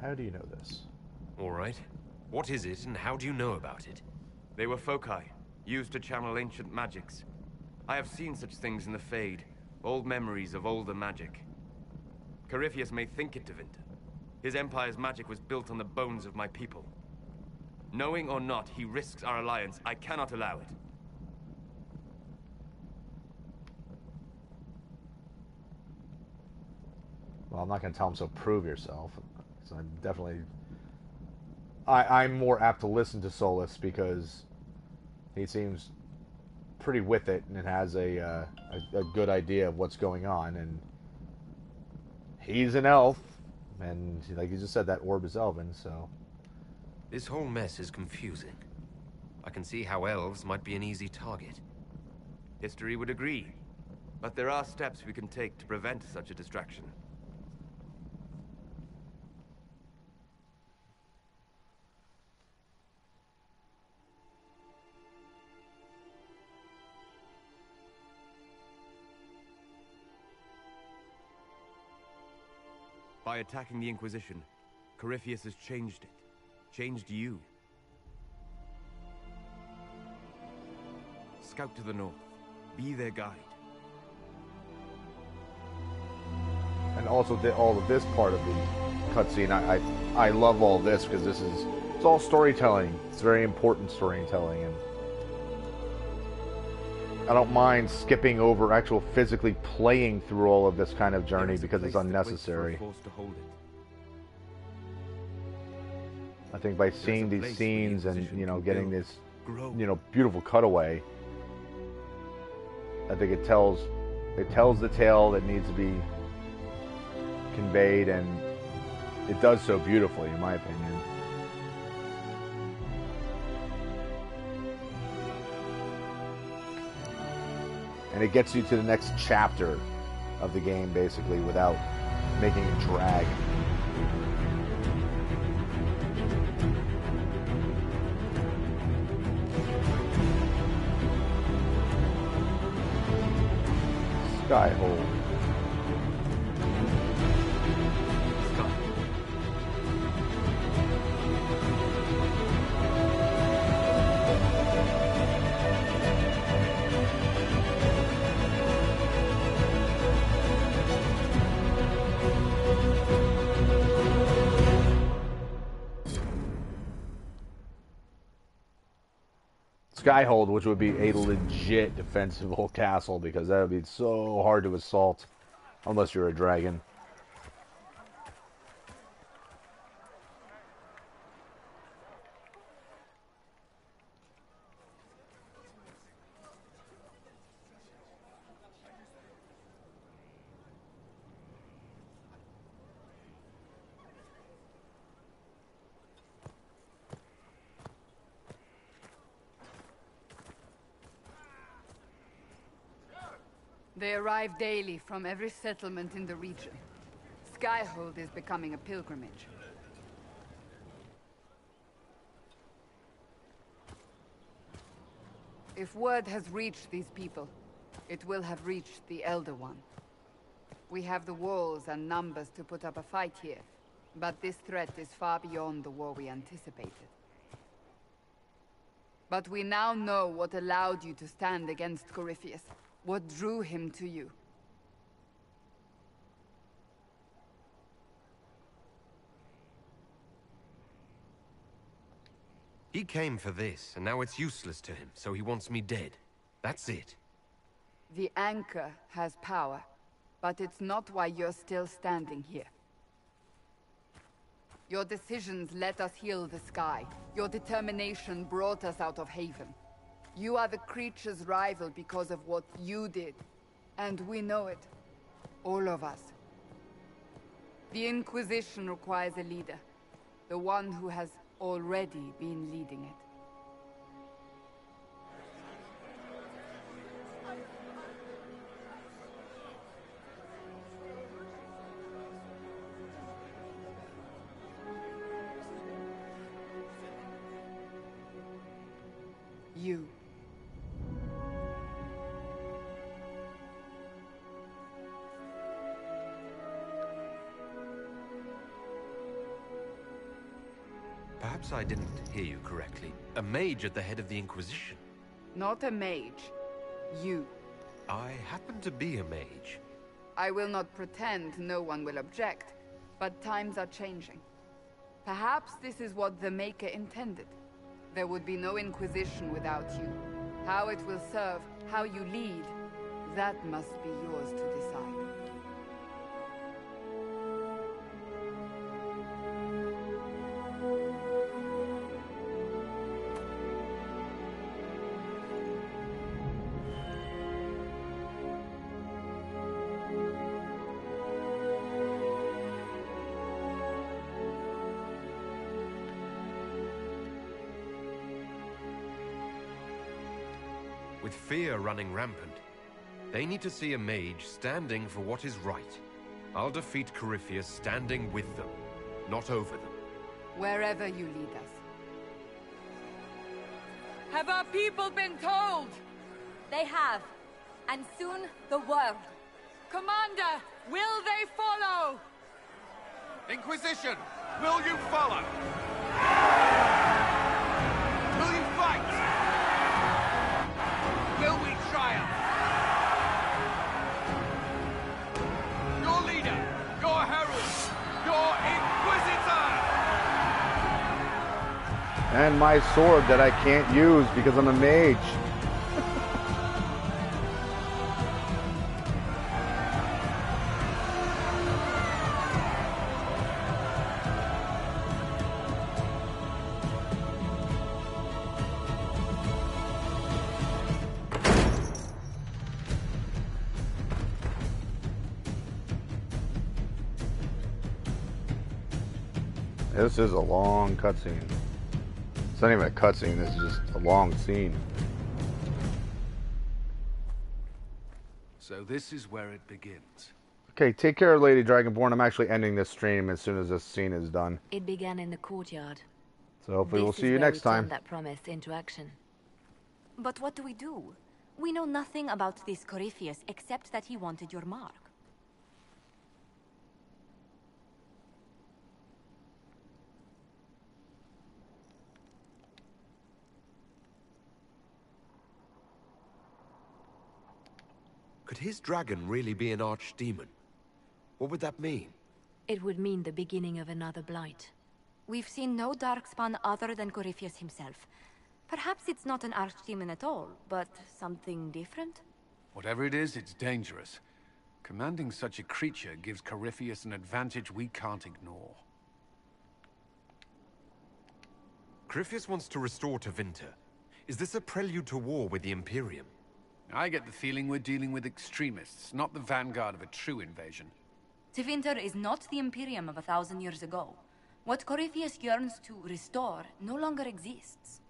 how do you know this? All right. What is it, and how do you know about it? They were foci, used to channel ancient magics. I have seen such things in the Fade, old memories of older magic. Corypheus may think it Tevinter. His empire's magic was built on the bones of my people. Knowing or not, he risks our alliance. I cannot allow it. Well, I'm not going to tell him, so prove yourself. So I'm definitely... I'm more apt to listen to Solus because He seems pretty with it and has a good idea of what's going on. And he's an elf, and like you just said, that orb is elven, so... This whole mess is confusing. I can see how elves might be an easy target. History would agree. But there are steps we can take to prevent such a distraction. By attacking the Inquisition, Corypheus has changed it. Changed you. Scout to the north. Be their guide. And also all of this part of the cutscene, I love all this because it's all storytelling. It's very important storytelling, and I don't mind skipping over actual physically playing through all of this kind of journey because it's unnecessary. I think by seeing these scenes and, you know, getting this, you know, beautiful cutaway, I think it tells the tale that needs to be conveyed, and it does so beautifully, in my opinion. And it gets you to the next chapter of the game, basically, without making it drag. Skyhold. Skyhold, which would be a legit defensible castle, because that would be so hard to assault unless you're a dragon. They arrive daily from every settlement in the region. Skyhold is becoming a pilgrimage. If word has reached these people, it will have reached the Elder One. We have the walls and numbers to put up a fight here, but this threat is far beyond the war we anticipated. But we now know what allowed you to stand against Corypheus. What drew him to you? He came for this, and now it's useless to him, so he wants me dead. That's it. The Anchor has power, but it's not why you're still standing here. Your decisions let us heal the sky. Your determination brought us out of Haven. You are the creature's rival because of what you did. And we know it. All of us. The Inquisition requires a leader. The one who has already been leading it. You. Perhaps I didn't hear you correctly. A mage at the head of the Inquisition. Not a mage. You. I happen to be a mage. I will not pretend no one will object, but times are changing. Perhaps this is what the Maker intended. There would be no Inquisition without you. How it will serve, how you lead, that must be yours to decide. with fear running rampant. They need to see a mage standing for what is right. I'll defeat Corypheus standing with them, not over them. Wherever you lead us. Have our people been told? They have. And soon, the world. Commander, will they follow? Inquisition, will you follow? Will you fight? Will we triumph? Your leader, your herald, your Inquisitor! And my sword that I can't use because I'm a mage. This is a long cutscene. It's not even a cutscene, this is just a long scene. So this is where it begins. Okay, take care, Lady Dragonborn. I'm actually ending this stream as soon as this scene is done. It began in the courtyard. So hopefully we'll see you next time. That promise into action. But what do we do? We know nothing about this Corypheus except that he wanted your mark. Could his dragon really be an archdemon? What would that mean? It would mean the beginning of another blight. We've seen no darkspawn other than Corypheus himself. Perhaps it's not an archdemon at all, but something different? Whatever it is, it's dangerous. Commanding such a creature gives Corypheus an advantage we can't ignore. Corypheus wants to restore Tevinter. Is this a prelude to war with the Imperium? I get the feeling we're dealing with extremists, not the vanguard of a true invasion. Tevinter is not the Imperium of 1,000 years ago. What Corypheus yearns to restore no longer exists.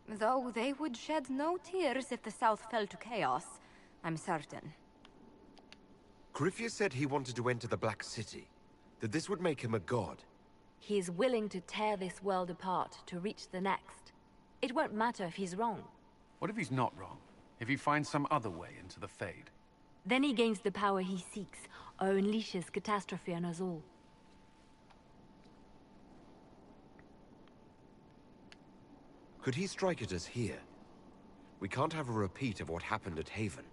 Though they would shed no tears if the South fell to chaos, I'm certain. Corypheus said he wanted to enter the Black City, that this would make him a god. He is willing to tear this world apart to reach the next. It won't matter if he's wrong. What if he's not wrong? If he finds some other way into the Fade? Then he gains the power he seeks, or unleashes catastrophe on us all. Could he strike at us here? We can't have a repeat of what happened at Haven.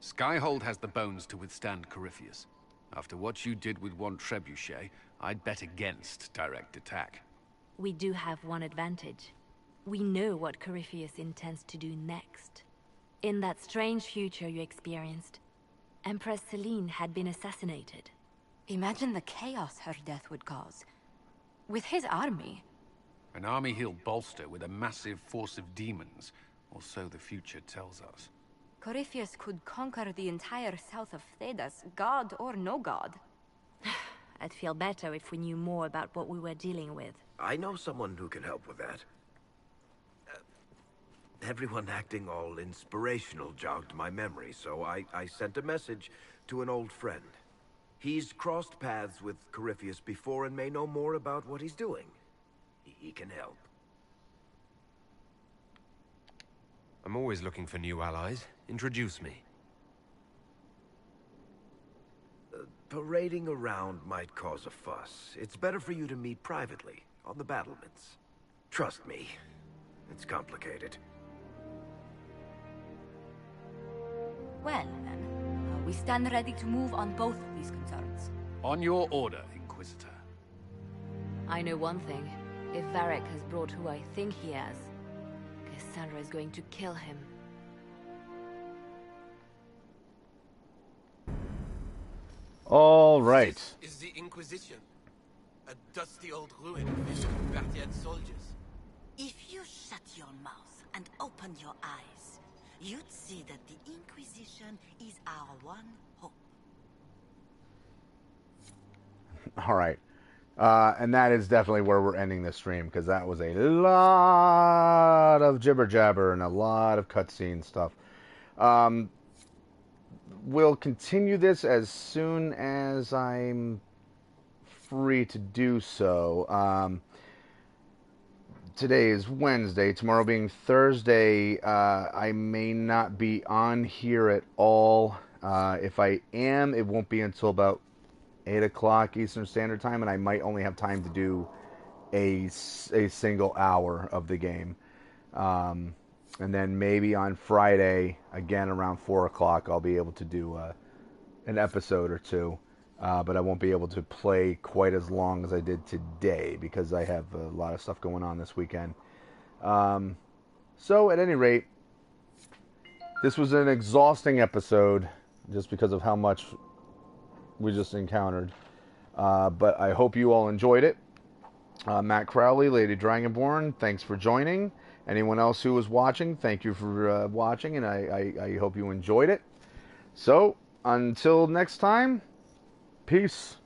Skyhold has the bones to withstand Corypheus. After what you did with one trebuchet, I'd bet against direct attack. We do have one advantage. We know what Corypheus intends to do next. In that strange future you experienced, Empress Celine had been assassinated. Imagine the chaos her death would cause. With his army. An army he'll bolster with a massive force of demons, or so the future tells us. Corypheus could conquer the entire south of Thedas, god or no god. I'd feel better if we knew more about what we were dealing with. I know someone who can help with that. Everyone acting all inspirational jogged my memory, so I sent a message to an old friend. He's crossed paths with Corypheus before and may know more about what he's doing. He can help. I'm always looking for new allies. Introduce me. Parading around might cause a fuss. It's better for you to meet privately, on the battlements. Trust me, it's complicated. Well, then, we stand ready to move on both of these concerns. On your order, Inquisitor. I know one thing. If Varric has brought who I think he has, Cassandra is going to kill him. All right. This is the Inquisition. A dusty old ruin filled with Bartian soldiers. If you shut your mouth and open your eyes, you'd see that the Inquisition is our one hope. All right. And that is definitely where we're ending this stream, because that was a lot of jibber jabber and a lot of cutscene stuff. We'll continue this as soon as I'm free to do so. Today is Wednesday. Tomorrow being Thursday, I may not be on here at all. If I am, it won't be until about 8 o'clock Eastern Standard Time, and I might only have time to do a single hour of the game. And then maybe on Friday, again around 4 o'clock, I'll be able to do an episode or two. But I won't be able to play quite as long as I did today because I have a lot of stuff going on this weekend. So at any rate, this was an exhausting episode just because of how much we just encountered. But I hope you all enjoyed it. Matt Crowley, Lady Dragonborn, thanks for joining. Anyone else who was watching, thank you for watching, and I hope you enjoyed it. So, until next time, peace.